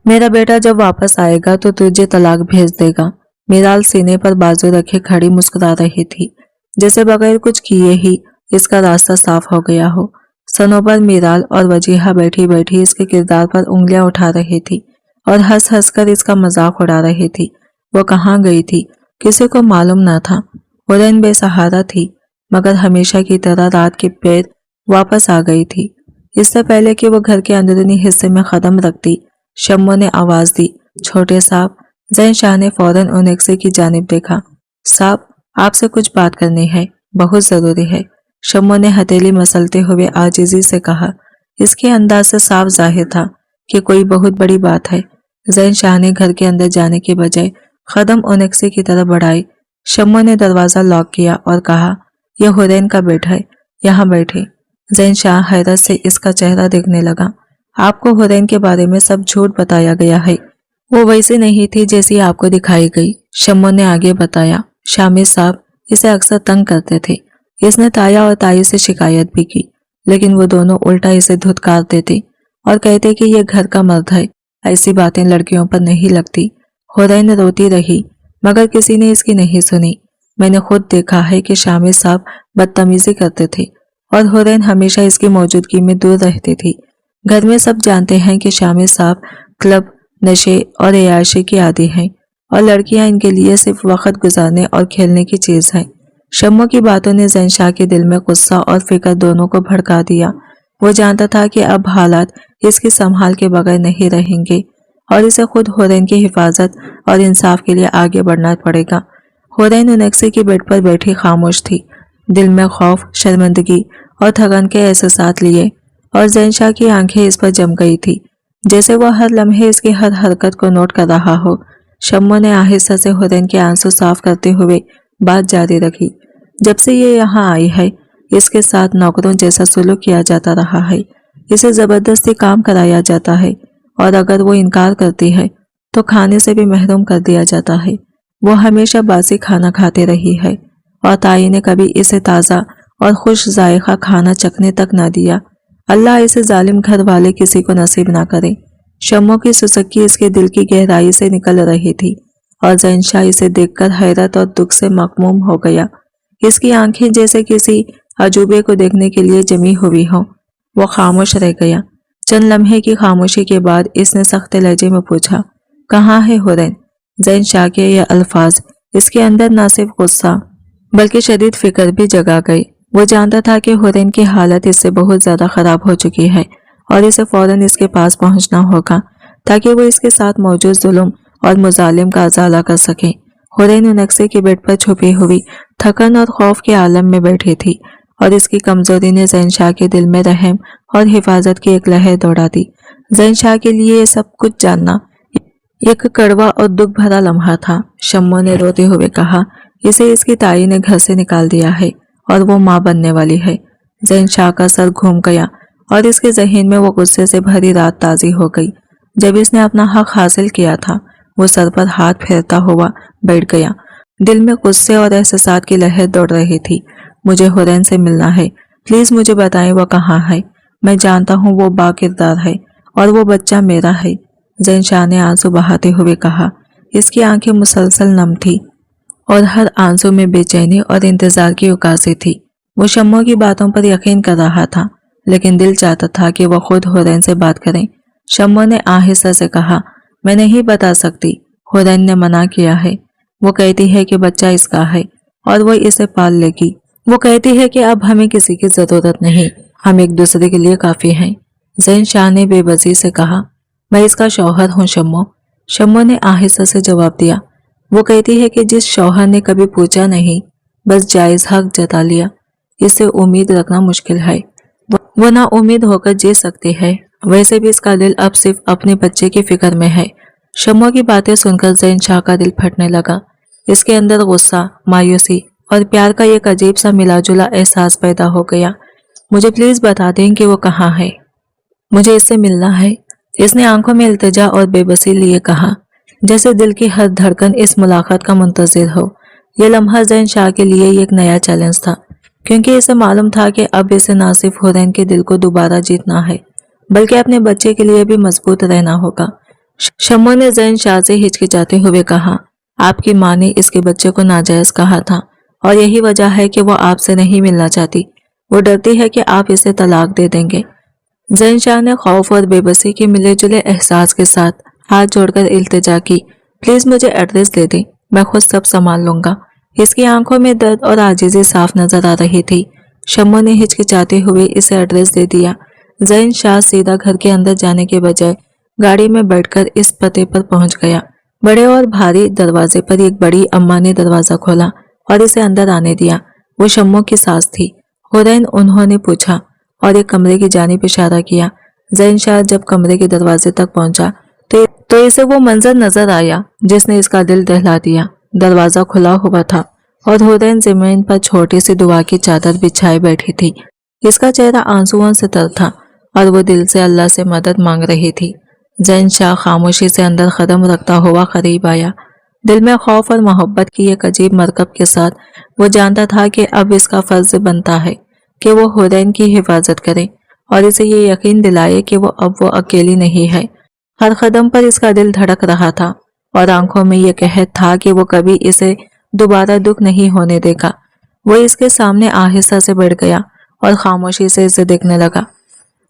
मेरा बेटा जब वापस आएगा तो तुझे तलाक भेज देगा। मीराल सीने पर बाजू रखे खड़ी मुस्कुरा रही थी, जैसे बगैर कुछ किए ही इसका रास्ता साफ हो गया हो। सनोबर मीराल और वजीहा बैठी बैठी इसके किरदार पर उंगलियां उठा रही थी और हंस हंस कर इसका मजाक उड़ा रही थी। वो कहाँ गई थी किसी को मालूम न था। हुरैन बेसहारा थी, मगर हमेशा की तरह रात के पैर वापस आ गई थी। इससे पहले कि वो घर के अंदरूनी हिस्से में कदम रखती, शम्मो ने आवाज दी, छोटे साहब। ज़ैन शाह ने फौरन उनेक्से की जानिब देखा। साहब, आपसे कुछ बात करनी है, बहुत जरूरी है, शम्मो ने हथेली मसलते हुए आजिजी से कहा। इसके अंदाज से साफ जाहिर था कि कोई बहुत बड़ी बात है। ज़ैन शाह ने घर के अंदर जाने के बजाय कदम उनेक्से की तरफ बढ़ाए। शम्मो ने दरवाजा लॉक किया और कहा, यह हुरैन का बेटा है, यहाँ बैठे। ज़ैन शाह हैरत से इसका चेहरा देखने लगा। आपको हुरैन के बारे में सब झूठ बताया गया है। वो वैसे नहीं थी जैसी आपको दिखाई गई, शम्मो ने आगे बताया। शामिर साहब इसे अक्सर तंग करते थे। इसने ताया और ताई से शिकायत भी की, लेकिन वो दोनों उल्टा इसे धुतकार देते और कहते कि ये घर का मर्द है, ऐसी बातें लड़कियों पर नहीं लगती। हुरैन रोती रही, मगर किसी ने इसकी नहीं सुनी। मैंने खुद देखा है कि शामिर साहब बदतमीजी करते थे और हुरैन हमेशा इसकी मौजूदगी में दूर रहती थी। घर में सब जानते हैं कि शामिर साहब क्लब, नशे और अयाशी के आदी हैं और लड़कियां इनके लिए सिर्फ वक्त गुजारने और खेलने की चीज है। शम्मो की बातों ने ज़ैन शाह के दिल में गुस्सा और फिक्र दोनों को भड़का दिया। वो जानता था कि अब हालात इसकी संभाल के बगैर नहीं रहेंगे और इसे खुद हुरैन की हिफाजत और इंसाफ के लिए आगे बढ़ना पड़ेगा। हुरैन उनेक्से की बेड पर बैठी खामोश थी, दिल में खौफ, शर्मिंदगी और थकन के एहसास लिए, और ज़ैन शाह की आंखें इस पर जम गई थी, जैसे वह हर लम्हे इसकी हर हरकत को नोट कर रहा हो। शम्मो ने आहिस्ता से हुरैन के आंसू साफ करते हुए बात जारी रखी। जब से ये यहाँ आई है, इसके साथ नौकरों जैसा सुलूक किया जाता रहा है। इसे जबरदस्ती काम कराया जाता है और अगर वो इनकार करती है तो खाने से भी महरूम कर दिया जाता है। वो हमेशा बासी खाना खाती रही है और ताई ने कभी इसे ताज़ा और खुश जायका खाना चखने तक न दिया। अल्लाह इसे जालिम घर वाले किसी को नसीब ना करे। शम्मो की सुसक्की इसके दिल की गहराई से निकल रही थी और ज़ैन शाह इसे देखकर हैरत और दुख से मकमूम हो गया। इसकी आंखें जैसे किसी अजूबे को देखने के लिए जमी हुई हों। वो खामोश रह गया। चंद लम्हे की खामोशी के बाद इसने सख्त लहजे में पूछा, कहाँ है हुरैन? ज़ैन शाह के ये अल्फाज इसके अंदर न सिर्फ गुस्सा बल्कि शदीद फिक्र भी जगा गए। वो जानता था कि हुरैन की हालत इससे बहुत ज्यादा खराब हो चुकी है और इसे फौरन इसके पास पहुंचना होगा ताकि वो इसके साथ मौजूद जुल्म और मुजालिम का अजाला कर सके। हुरैन उनेक्से के बेड पर छुपी हुई थकन और खौफ के आलम में बैठी थी और इसकी कमजोरी ने ज़ैन शाह के दिल में रहम और हिफाजत की एक लहर दौड़ा दी। ज़ैन शाह के लिए ये सब कुछ जानना एक कड़वा और दुख भरा लम्हा था। शम्मो ने रोते हुए कहा, इसे इसकी ताई ने घर से निकाल दिया है और वो माँ बनने वाली है। ज़ैन शाह का सर घूम गया और इसके जहन में वो गुस्से से भरी रात ताज़ी हो गई। जब इसने अपना हक हासिल किया था, वो सर पर हाथ फेरता हुआ बैठ गया। दिल में गुस्से और एहसास की लहर दौड़ रही थी। मुझे हुरैन से मिलना है, प्लीज मुझे बताएं वो कहाँ है। मैं जानता हूँ वो बाकिरदार है और वो बच्चा मेरा है। ज़ैन शाह ने आंसू बहाते हुए कहा। इसकी आंखें मुसलसल नम थी और हर आंसू में बेचैनी और इंतजार की उकासी थी। वो शम्मो की बातों पर यकीन कर रहा था, लेकिन दिल चाहता था कि वो खुद हुरैन से बात करें। शम्मो ने आहिस्ता से कहा, मैं नहीं बता सकती, हुरैन ने मना किया है। वो कहती है कि बच्चा इसका है और वो इसे पाल लेगी। वो कहती है कि अब हमें किसी की जरूरत नहीं, हम एक दूसरे के लिए काफी हैं। ज़ैन शाह ने बेबसी से कहा, मैं इसका शौहर हूँ शम्मो। शम्मो ने आहिस्ता से जवाब दिया। वो कहती है कि जिस शौहर ने कभी पूछा नहीं, बस जायज हक जता लिया, इससे उम्मीद रखना मुश्किल है। वो ना उम्मीद होकर जी सकती है। वैसे भी इसका दिल अब सिर्फ अपने बच्चे की फिक्र में है। शम्मो की बातें सुनकर ज़ैन शाह का दिल फटने लगा। इसके अंदर गुस्सा, मायूसी और प्यार का एक अजीब सा मिलाजुला एहसास पैदा हो गया। मुझे प्लीज बता दें कि वो कहाँ है, मुझे इससे मिलना है। इसने आंखों में इल्तिजा और बेबसी लिए कहा, जैसे दिल की हर धड़कन इस मुलाकात का मुंतजिर हो। यह लम्हा ज़ैन शाह के लिए एक नया चैलेंज था, क्योंकि इसे मालूम था कि अब इसे ना सिर्फ हुरैन के दिल को दोबारा जीतना है, बल्कि अपने बच्चे के लिए भी मजबूत रहना होगा। शम्मो ने ज़ैन शाह से हिचकिचाते हुए कहा, आपकी माँ ने इसके बच्चे को नाजायज कहा था और यही वजह है कि वो आपसे नहीं मिलना चाहती। वो डरती है कि आप इसे तलाक दे देंगे। ज़ैन शाह ने खौफ और बेबसी के मिले जुले एहसास के साथ हाथ जोड़कर इल्तिजा की, प्लीज मुझे एड्रेस दे दें, मैं खुद सब संभाल लूंगा। इसकी आंखों में दर्द और आजिज़ी साफ नजर आ रही थी। शम्मो ने हिचकिचाते हुए इसे एड्रेस दे दिया। ज़ैन शाह सीधा घर के अंदर जाने के बजाय गाड़ी में बैठकर इस पते पर पहुंच गया। बड़े और भारी दरवाजे पर एक बड़ी अम्मा ने दरवाजा खोला और इसे अंदर आने दिया। वो शम्मो की सास थी, हुरैन, उन्होंने पूछा और एक कमरे की जानिब इशारा किया। ज़ैन शाह जब कमरे के दरवाजे तक पहुंचा तो इसे वो मंजर नजर आया जिसने इसका दिल दहला दिया। दरवाजा खुला हुआ था और हुरैन जमीन पर छोटी सी दुआ की चादर बिछाए बैठी थी। इसका चेहरा आंसुओं से तर था और वो दिल से अल्लाह से मदद मांग रही थी। ज़ैन शाह खामोशी से अंदर कदम रखता हुआ करीब आया। दिल में खौफ और मोहब्बत की एक अजीब मरकब के साथ वो जानता था कि अब इसका फर्ज बनता है कि वो हुरैन की हिफाजत करे और इसे ये यकीन दिलाए कि वो अकेली नहीं है। हर कदम पर इसका दिल धड़क रहा था और आंखों में ये कहत था कि वो कभी इसे दोबारा दुख नहीं होने देगा। वो इसके सामने आहिस्ता से बैठ गया और खामोशी से इसे देखने लगा।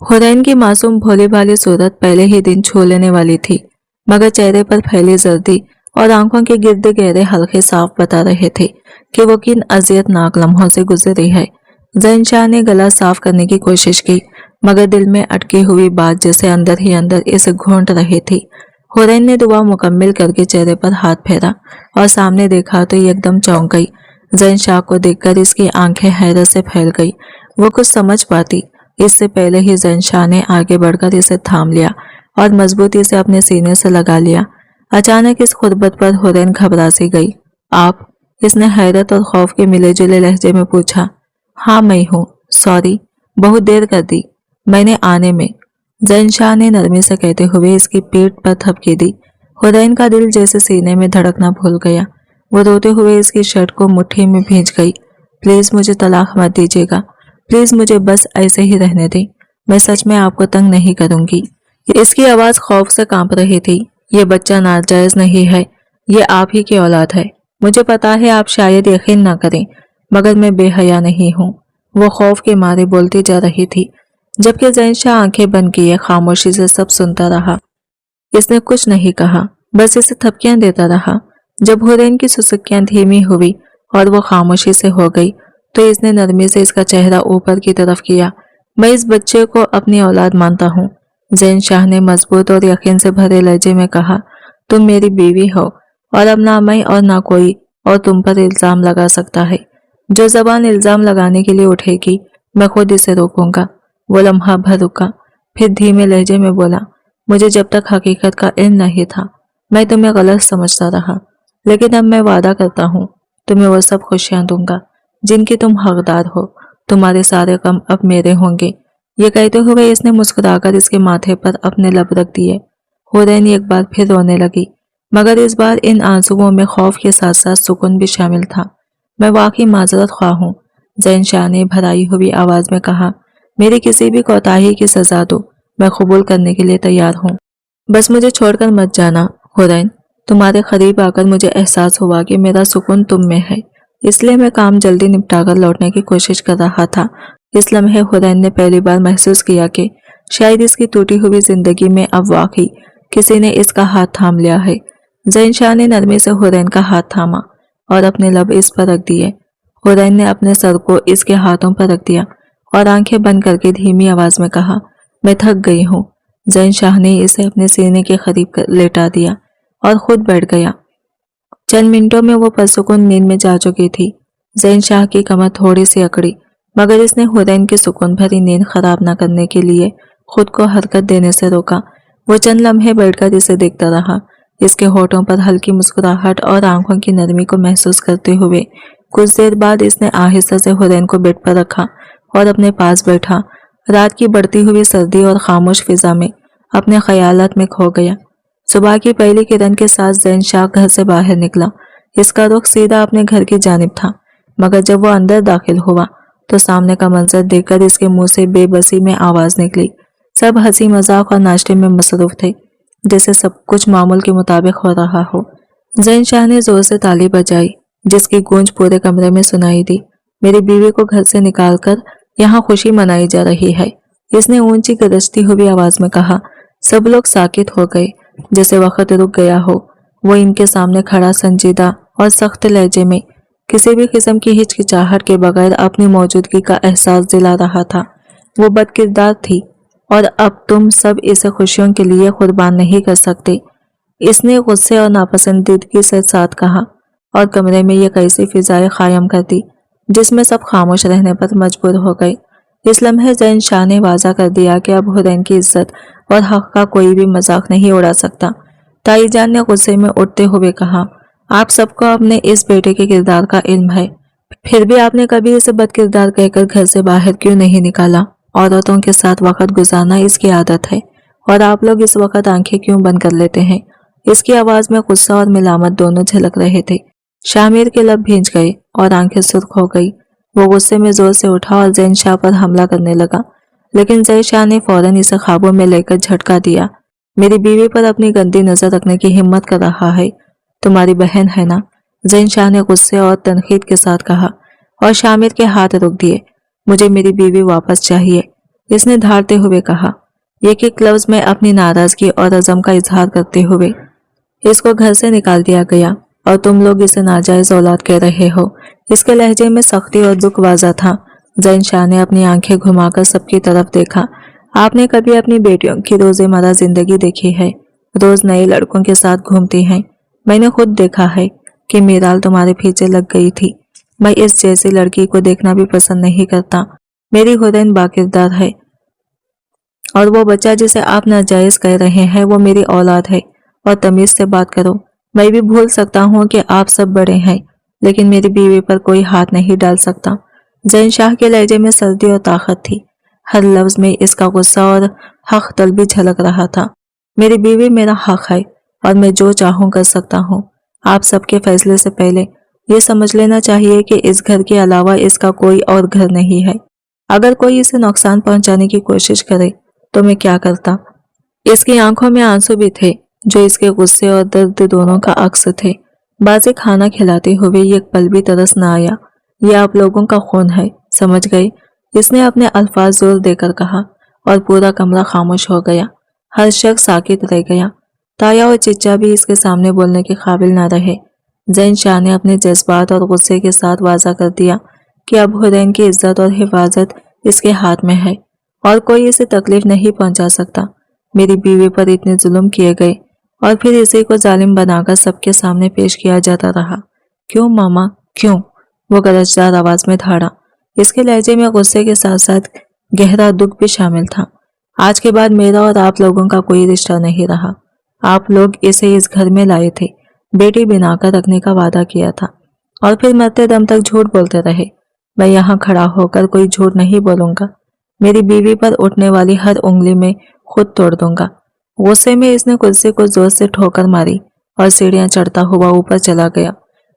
हुरैन की मासूम भोली भाली सूरत पहले ही दिन छू लेने वाली थी, मगर चेहरे पर फैली जर्दी और आंखों के गिर्द गहरे हल्के साफ बता रहे थे कि वो किन अजियतनाक लम्हों से गुजरी है। ज़ैन शाह ने गला साफ करने की कोशिश की, मगर दिल में अटकी हुई बात जैसे अंदर ही अंदर इसे घोंट रही थी। हुरैन ने दुआ मुकम्मल करके चेहरे पर हाथ फेरा और सामने देखा तो ये एकदम चौंक गई। ज़ैन शाह को देखकर इसकी आंखें हैरत से फैल गई। वो कुछ समझ पाती इससे पहले ही ज़ैन शाह ने आगे बढ़कर इसे थाम लिया और मजबूती से अपने सीने से लगा लिया। अचानक इस खुरबत पर हुरैन घबरा सी गई। आप? इसने हैरत और खौफ के मिले जुले लहजे में पूछा। हाँ मैं हूँ, सॉरी, बहुत देर कर दी मैंने आने में, ज़ैन शाह ने नरमी से कहते हुए इसकी पीठ पर थपकी दी। हुरैन का दिल जैसे सीने में धड़कना भूल गया। वो रोते हुए इसकी शर्ट को मुट्ठी में भींच गई। प्लीज मुझे तलाक मत दीजिएगा, प्लीज मुझे बस ऐसे ही रहने दें, मैं सच में आपको तंग नहीं करूंगी। इसकी आवाज खौफ से कांप रही थी। ये बच्चा नाजायज नहीं है, ये आप ही की औलाद है। मुझे पता है आप शायद यकीन ना करें, मगर मैं बेहया नहीं हूँ। वो खौफ के मारे बोलती जा रही थी, जबकि ज़ैन शाह आंखें बंद किए खामोशी से सब सुनता रहा। इसने कुछ नहीं कहा, बस इसे थपकियां देता रहा। जब हुरैन की सुसुकियां धीमी हुई और वो खामोशी से हो गई, तो इसने नरमी से इसका चेहरा ऊपर की तरफ किया। मैं इस बच्चे को अपनी औलाद मानता हूँ, ज़ैन शाह ने मजबूत और यकीन से भरे लहजे में कहा। तुम मेरी बीवी हो और अब ना मैं और ना कोई और तुम पर इल्जाम लगा सकता है। जो जबान इल्जाम लगाने के लिए उठेगी मैं खुद इसे रोकूंगा। वो लम्हा भर रुका, फिर धीमे लहजे में बोला, मुझे जब तक हकीकत का इल्म नहीं था मैं तुम्हें गलत समझता रहा, लेकिन अब मैं वादा करता हूँ तुम्हें वो सब खुशियां दूंगा जिनकी तुम हकदार हो। तुम्हारे सारे गम अब मेरे होंगे। ये कहते हुए इसने मुस्कुराकर इसके माथे पर अपने लब रख दिए। हुरैन एक बार फिर रोने लगी, मगर इस बार इन आंसुओं में खौफ के साथ साथ सुकून भी शामिल था। मैं वाकई माजरत ख्वाह हूँ, ज़ैन शाह ने भराई हुई आवाज में कहा। मेरी किसी भी कोताही की सजा दो, मैं कबूल करने के लिए तैयार हूँ। बस मुझे छोड़कर मत जाना हुरैन। तुम्हारे करीब आकर मुझे एहसास हुआ कि मेरा सुकून तुम में है, इसलिए मैं काम जल्दी निपटाकर लौटने की कोशिश कर रहा था। इस लम्हे हुरैन ने पहली बार महसूस किया कि शायद इसकी टूटी हुई जिंदगी में अब वाकई किसी ने इसका हाथ थाम लिया है। ज़ैन शाह ने नरमी से हुरैन का हाथ थामा और अपने लब इस पर रख दिए। हुरैन ने अपने सर को इसके हाथों पर रख दिया और आंखें बंद करके धीमी आवाज में कहा, मैं थक गई हूँ। ज़ैन शाह ने इसे अपने सीने के करीब लेटा दिया और खुद बैठ गया। चंद मिनटों में वो पुरसुकून नींद में जा चुकी थी। ज़ैन शाह की कमर थोड़ी सी अकड़ी, मगर इसने हुरैन की सुकून भरी नींद खराब न करने के लिए खुद को हरकत देने से रोका। वो चंद लम्हे बैठकर इसे देखता रहा, इसके होठों पर हल्की मुस्कुराहट और आंखों की नरमी को महसूस करते हुए। कुछ देर बाद इसने आहिस्ता से हुरैन को बेड पर रखा और अपने पास बैठा। रात की बढ़ती हुई सर्दी और खामोश फिजा में अपने ख्यालात में खो गया। सुबह की पहली किरण के साथ ज़ैन शाह घर से बाहर निकला। इसका रुख सीधा अपने घर की जानिब था, मगर जब वो अंदर दाखिल हुआ तो सामने का मंजर देखकर इसके मुंह से बेबसी में आवाज निकली। सब हंसी मजाक और नाश्ते में मसरूफ थे, जैसे सब कुछ मामूल के मुताबिक हो रहा हो। ज़ैन शाह ने जोर से ताली बजाई, जिसकी गूंज पूरे कमरे में सुनाई दी। मेरी बीवी को घर से निकालकर यहाँ खुशी मनाई जा रही है, इसने ऊंची गरजती हुई आवाज में कहा। सब लोग साकित हो गए, जैसे वक्त रुक गया हो। वो इनके सामने खड़ा संजीदा और सख्त लहजे में किसी भी किस्म की हिचकिचाहट के बगैर अपनी मौजूदगी का एहसास दिला रहा था। वो बदकिरदार थी और अब तुम सब इसे खुशियों के लिए कुर्बान नहीं कर सकते, इसने गुस्से और नापसंदीदगी से साथ कहा और कमरे में यह कैसी फिजाएं कायम कर दी जिसमें सब खामोश रहने पर मजबूर हो गए। इस लम्हे ज़ैन शाह ने वाजा कर दिया कि अब हुरैन की इज्जत और हक का कोई भी मजाक नहीं उड़ा सकता। ताई जान ने गुस्से में उठते हुए कहा, आप सबको अपने इस बेटे के किरदार का इल्म है, फिर भी आपने कभी इसे बदकिरदार कहकर घर से बाहर क्यों नहीं निकाला? औरतों के साथ वक्त गुजारना इसकी आदत है और आप लोग इस वक्त आंखें क्यों बंद कर लेते हैं? इसकी आवाज में गुस्सा और मिलामत दोनों झलक रहे थे। शामिर के लब भींच गए और आंखें सुर्ख हो गई। वो गुस्से में जोर से उठा और ज़ैन शाह पर हमला करने लगा, लेकिन ज़ैन शाह ने फौरन इसे ख्वाबों में लेकर झटका दिया। मेरी बीवी पर अपनी गंदी नजर रखने की हिम्मत कर रहा है, तुम्हारी बहन है ना? ज़ैन शाह ने गुस्से और तनकीद के साथ कहा और शामिर के हाथ रोक दिए। मुझे मेरी बीवी वापस चाहिए, इसने धारते हुए कहा। एक एक लफ्ज में अपनी नाराजगी और अज़म का इजहार करते हुए इसको घर से निकाल दिया गया और तुम लोग इसे नाजायज औलाद कह रहे हो। इसके लहजे में सख्ती और दुख वाज़ा था। ज़ैन शाह ने अपनी आंखें घुमाकर सबकी तरफ देखा। आपने कभी अपनी बेटियों की रोज़मर्रा जिंदगी देखी है? रोज नए लड़कों के साथ घूमती हैं। मैंने खुद देखा है कि मीराल तुम्हारे पीछे लग गई थी। मैं इस जैसी लड़की को देखना भी पसंद नहीं करता। मेरी हुरैन बाकिरदार है और वो बच्चा जिसे आप नाजायज कह रहे हैं वो मेरी औलाद है। और तमीज से बात करो। मैं भी भूल सकता हूँ कि आप सब बड़े हैं, लेकिन मेरी बीवी पर कोई हाथ नहीं डाल सकता। ज़ैन शाह के लहजे में सर्दी और ताकत थी। हर लफ्ज में इसका गुस्सा और हक तलबी झलक रहा था। मेरी बीवी मेरा हक है और मैं जो चाहूँ कर सकता हूँ। आप सबके फैसले से पहले ये समझ लेना चाहिए कि इस घर के अलावा इसका कोई और घर नहीं है। अगर कोई इसे नुकसान पहुंचाने की कोशिश करे तो मैं क्या करता? इसकी आंखों में आंसू भी थे जो इसके गुस्से और दर्द दोनों का अक्स थे। बाजी खाना खिलाते हुए एक पल भी तरस न आया। यह आप लोगों का खून है, समझ गए? इसने अपने अल्फाज जोर देकर कहा और पूरा कमरा खामोश हो गया। हर शख्स साकित रह गया। ताया और चिच्चा भी इसके सामने बोलने के काबिल न रहे। ज़ैन शाह ने अपने जज्बात और गुस्से के साथ वाजा कर दिया कि अब हुरैन की इज्जत और हिफाजत इसके हाथ में है और कोई इसे तकलीफ नहीं पहुंचा सकता। मेरी बीवी पर इतने जुल्म किए गए और फिर इसी को जालिम बनाकर सबके सामने पेश किया जाता रहा। क्यों मामा, क्यों? वो गरजदार आवाज में धाड़ा। इसके लहजे में गुस्से के साथ साथ गहरा दुख भी शामिल था। आज के बाद मेरा और आप लोगों का कोई रिश्ता नहीं रहा। आप लोग इसे इस घर में लाए थे, बेटी बनाकर रखने का वादा किया था और फिर मरते दम तक झूठ बोलते रहे। मैं यहाँ खड़ा होकर कोई झूठ नहीं बोलूंगा। मेरी बीवी पर उठने वाली हर उंगली में खुद तोड़ दूंगा। गुस्से में इसने कुर्सी को जोर से ठोकर मारी और सीढ़ियां चढ़ता हुआ ऊपर चला गया।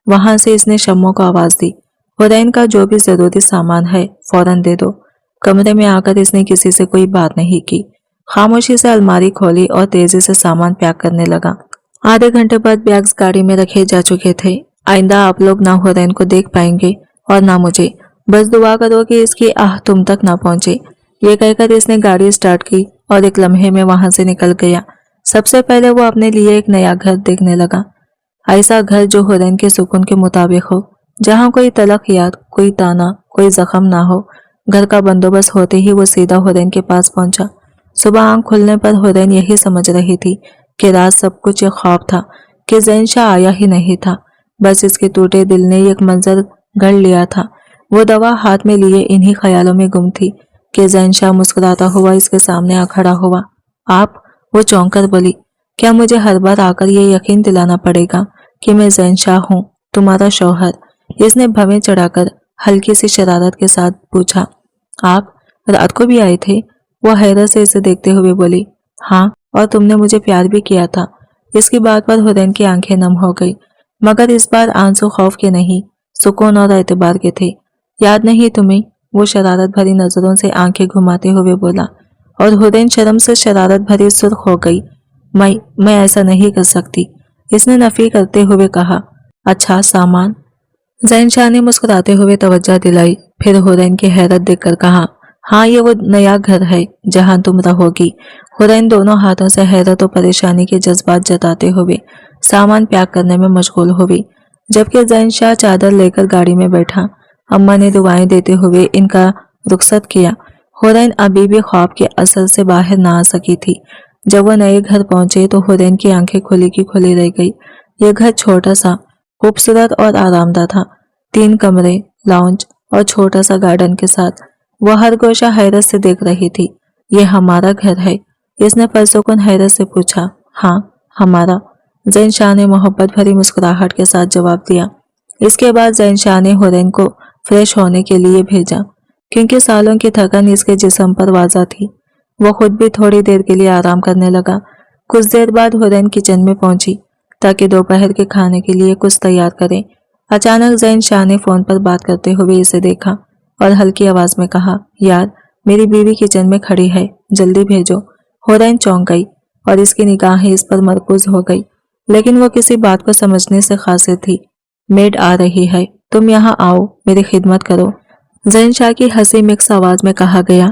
वहां से इसने शम्मों को आवाज दी, हुरैन का जो भी जरूरी सामान है फौरन दे दो। कमरे में आकर इसने किसी से कोई बात नहीं की। खामोशी से अलमारी खोली और तेजी से सामान पैक करने लगा। आधे घंटे बाद बैग्स गाड़ी में रखे जा चुके थे। आइंदा आप लोग ना हुरैन को देख पाएंगे और ना मुझे। बस दुआ करो कि इसकी आह तुम तक ना पहुंचे। ये कहकर इसने गाड़ी स्टार्ट की और एक लम्हे में वहां से निकल गया। सबसे पहले वो अपने लिए एक नया घर देखने लगा, ऐसा घर जो हुरैन के सुकून के मुताबिक हो, जहाँ कोई तलख याद, कोई ताना, कोई जख्म ना हो। घर का बंदोबस्त होते ही वो सीधा हुरैन के पास पहुंचा। सुबह आंख खुलने पर हुरैन यही समझ रही थी कि रात सब कुछ एक ख्वाब था, कि ज़ैनशाह आया ही नहीं था, बस इसके टूटे दिल ने एक मंजर गढ़ लिया था। वो दवा हाथ में लिए इन्हीं ख्यालों में गुम थी कि ज़ैनशाह मुस्कुराता हुआ इसके सामने आ खड़ा हुआ। आप? वो चौंक कर बोली, क्या मुझे हर बार आकर ये यकीन दिलाना पड़ेगा कि मैं ज़ैनशाह हूँ, तुम्हारा शौहर? इसने भवें चढ़ाकर हल्की सी शरारत के साथ पूछा। आप रात को भी आए थे? वो हैरत से इसे देखते हुए बोली, हाँ, और तुमने मुझे प्यार भी किया था। इसकी बात पर हुरैन की आंखें नम हो गई, मगर इस बार आंसू खौफ के नहीं, सुकून और एतबार के थे। याद नहीं तुम्हें? वो शरारत भरी नजरों से आंखें घुमाते हुए बोला, और हुरैन शर्म से शरारत भरी सुर्ख हो गई। मैं ऐसा नहीं कर सकती, इसने नफी करते हुए कहा। अच्छा, सामान? ज़ैनशाह ने मुस्कुराते हुए तवज्जो दिलाई, फिर हुरैन की हैरत देखकर कहा, हाँ, ये वो नया घर है जहाँ तुम रहोगी। हुरैन दोनों हाथों से हैरत और परेशानी के जज्बात जताते हुए सामान पैक करने में मशगूल हुई, जबकि ज़ैनशाह चादर लेकर गाड़ी में बैठा। अम्मा ने दुआएं देते हुए इनका रुखसत किया। हुरैन अभी भी ख्वाब के असर से बाहर ना आ सकी थी। जब वो नए घर पहुंचे तो हुरैन की आंखें खुली की खुली रह गई। ये घर छोटा सा, खूबसूरत और आरामदा था। 3 कमरे, लाउंज और छोटा सा गार्डन के साथ। वह हर गोशा हैरत से देख रही थी। ये हमारा घर है? इसने परसुकून हैरत से पूछा। हाँ, हमारा, ज़ैनशाह ने मोहब्बत भरी मुस्कुराहट के साथ जवाब दिया। इसके बाद ज़ैनशाह ने हुरैन को फ्रेश होने के लिए भेजा, क्योंकि सालों की थकन इसके जिस्म पर वाज़ा थी। वो खुद भी थोड़ी देर के लिए आराम करने लगा। कुछ देर बाद हुरैन किचन में पहुंची ताकि दोपहर के खाने के लिए कुछ तैयार करे। अचानक ज़ैनशाह ने फोन पर बात करते हुए इसे देखा और हल्की आवाज में कहा, यार, मेरी बीवी किचन में खड़ी है, जल्दी भेजो। हुरैन चौंक गई और इसकी निगाहें इस पर मरकूज हो गई, लेकिन वो किसी बात को समझने से कासिर थी। मेड आ रही है, तुम यहाँ आओ, मेरी खिदमत करो, ज़ैनशाह की हंसी मिक्स आवाज में कहा गया,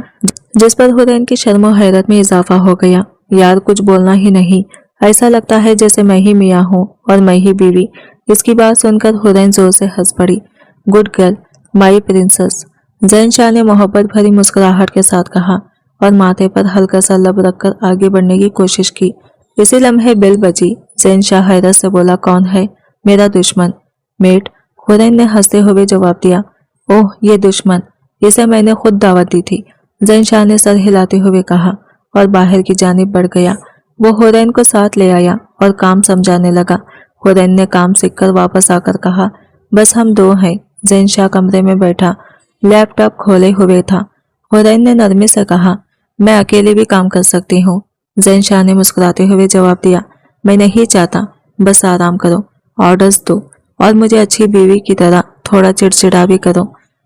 जिस पर हुरैन की शर्म और हैरत में इजाफा हो गया। यार, कुछ बोलना ही नहीं, ऐसा लगता है जैसे मैं ही मियाँ हूँ और मैं ही बीवी। इसकी बात सुनकर हुरैन जोर से हंस पड़ी। गुड गर्ल, माई प्रिंसेस, ज़ैनशाह ने मोहब्बत भरी मुस्कुराहट के साथ कहा और माथे पर हल्का सा लब रखकर आगे बढ़ने की कोशिश की। इसी लम्हे बेल बजी। ज़ैनशाह हैरत से बोला, कौन है? मेरा दुश्मन, मेट, हुरैन ने हंसते हुए जवाब दिया। ओह, ये दुश्मन, इसे मैंने खुद दावत दी थी, ज़ैनशाह ने सर हिलाते हुए कहा और बाहर की जानिब बढ़ गया। वो हुरैन को साथ ले आया और काम समझाने लगा। हुरैन ने काम सीखकर वापस आकर कहा, बस हम 2 हैं। ज़ैनशाह कमरे में बैठा लैपटॉप खोले हुए था। हुरैन ने नरमी से कहा, मैं अकेले भी काम कर सकती हूँ। ज़ैनशाह ने मुस्कुराते हुए जवाब दिया, मैं नहीं चाहता, बस आराम करो, ऑर्डर्स दो और मुझे अच्छी बीवी की तरह थोड़ा चिड़चिड़ा भी करो।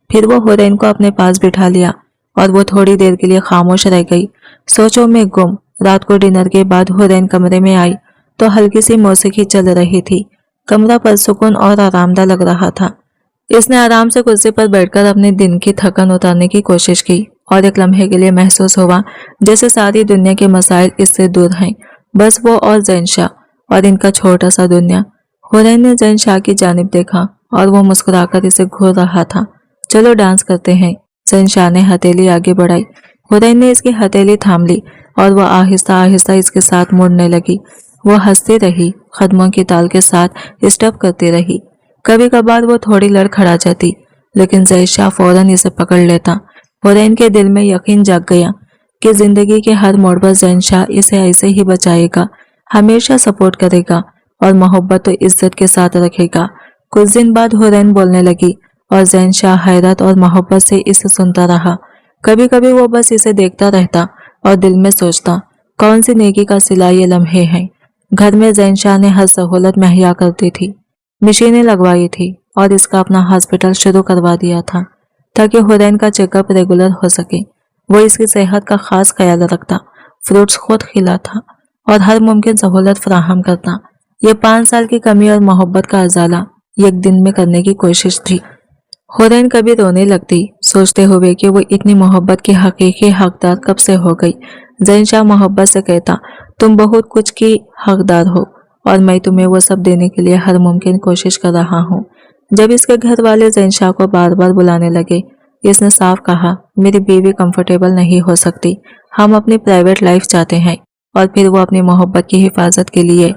फिर वो हुरैन को अपने पास बिठा लिया और वो थोड़ी देर के लिए खामोश रह गई, सोचों में गुम। रात को डिनर के बाद हुरैन कमरे में आई तो हल्की सी मौसीकी चल रही थी। कमरा परसुकून और आरामदा लग रहा था। इसने आराम से कुर्सी पर बैठकर अपने दिन की थकन उतारने की कोशिश की और एक लम्हे के लिए महसूस हुआ जैसे सारी दुनिया के मसाइल इससे दूर हैं, बस वो और ज़ैनशाह और इनका छोटा सा दुनिया। हुरैन ने ज़ैनशाह की जानिब देखा और वो मुस्कुराकर इसे घूर रहा था। चलो डांस करते हैं, ज़ैनशाह ने हथेली आगे बढ़ाई। हुरैन ने इसकी हथेली थाम ली और वह आहिस्ता आहिस्ता इसके साथ मुड़ने लगी। वो हंसती रही, कदमों की ताल के साथ स्टेप करती रही। कभी कभार वो थोड़ी लड़खड़ा जाती, लेकिन ज़ैनशाह फौरन इसे पकड़ लेता। हुरैन के दिल में यकीन जाग गया कि जिंदगी के हर मोड़ पर ज़ैनशाह इसे ऐसे ही बचाएगा, हमेशा सपोर्ट करेगा और मोहब्बत और इज्जत के साथ रखेगा। कुछ दिन बाद हुरैन बोलने लगी और ज़ैनशाह हैरत और मोहब्बत से इसे सुनता रहा। कभी कभी वो बस इसे देखता रहता और दिल में सोचता, कौन सी नेकी का सिला ये लम्हे हैं। घर में ज़ैनशाह ने हर सहूलत मुहैया करती थी, मशीनें लगवाई थी और इसका अपना हॉस्पिटल शुरू करवा दिया था ताकि हुरैन का चेकअप रेगुलर हो सके। वो इसकी सेहत का खास ख्याल रखता, फ्रूट्स खुद खिलाता और हर मुमकिन सहूलत फराहम करता। ये 5 साल की कमी और मोहब्बत का अजाला एक दिन में करने की कोशिश थी। हुरैन कभी रोने लगती, सोचते हुए कि वो इतनी मोहब्बत की हकीकी हकदार कब से हो गई। ज़ैन शाह मोहब्बत से कहता, तुम बहुत कुछ की हकदार हो और मैं तुम्हें वो सब देने के लिए हर मुमकिन कोशिश कर रहा हूँ। जब इसके घर वाले ज़ैन शाह को बार बार बुलाने लगे, इसने साफ कहा, मेरी बीवी कंफर्टेबल नहीं हो सकती, हम अपनी प्राइवेट लाइफ चाहते हैं। और फिर वो अपनी मोहब्बत की हिफाजत के लिए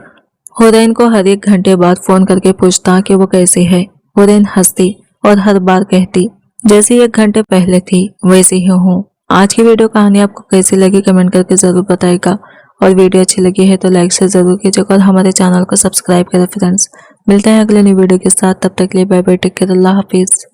हुरैन को हर एक घंटे बाद फोन करके पूछता कि वो कैसी है। हुरैन हंसती और हर बार कहती, जैसी 1 घंटे पहले थी वैसी ही हूँ। आज की वीडियो कहानी आपको कैसी लगी कमेंट करके जरूर बताएगा, और वीडियो अच्छी लगी है तो लाइक से जरूर कीजिएगा और हमारे चैनल को सब्सक्राइब करें फ्रेंड्स। मिलते हैं अगले न्यू वीडियो के साथ, तब तक के लिए बाय बाय, टेक केयर, अल्लाह हाफिज।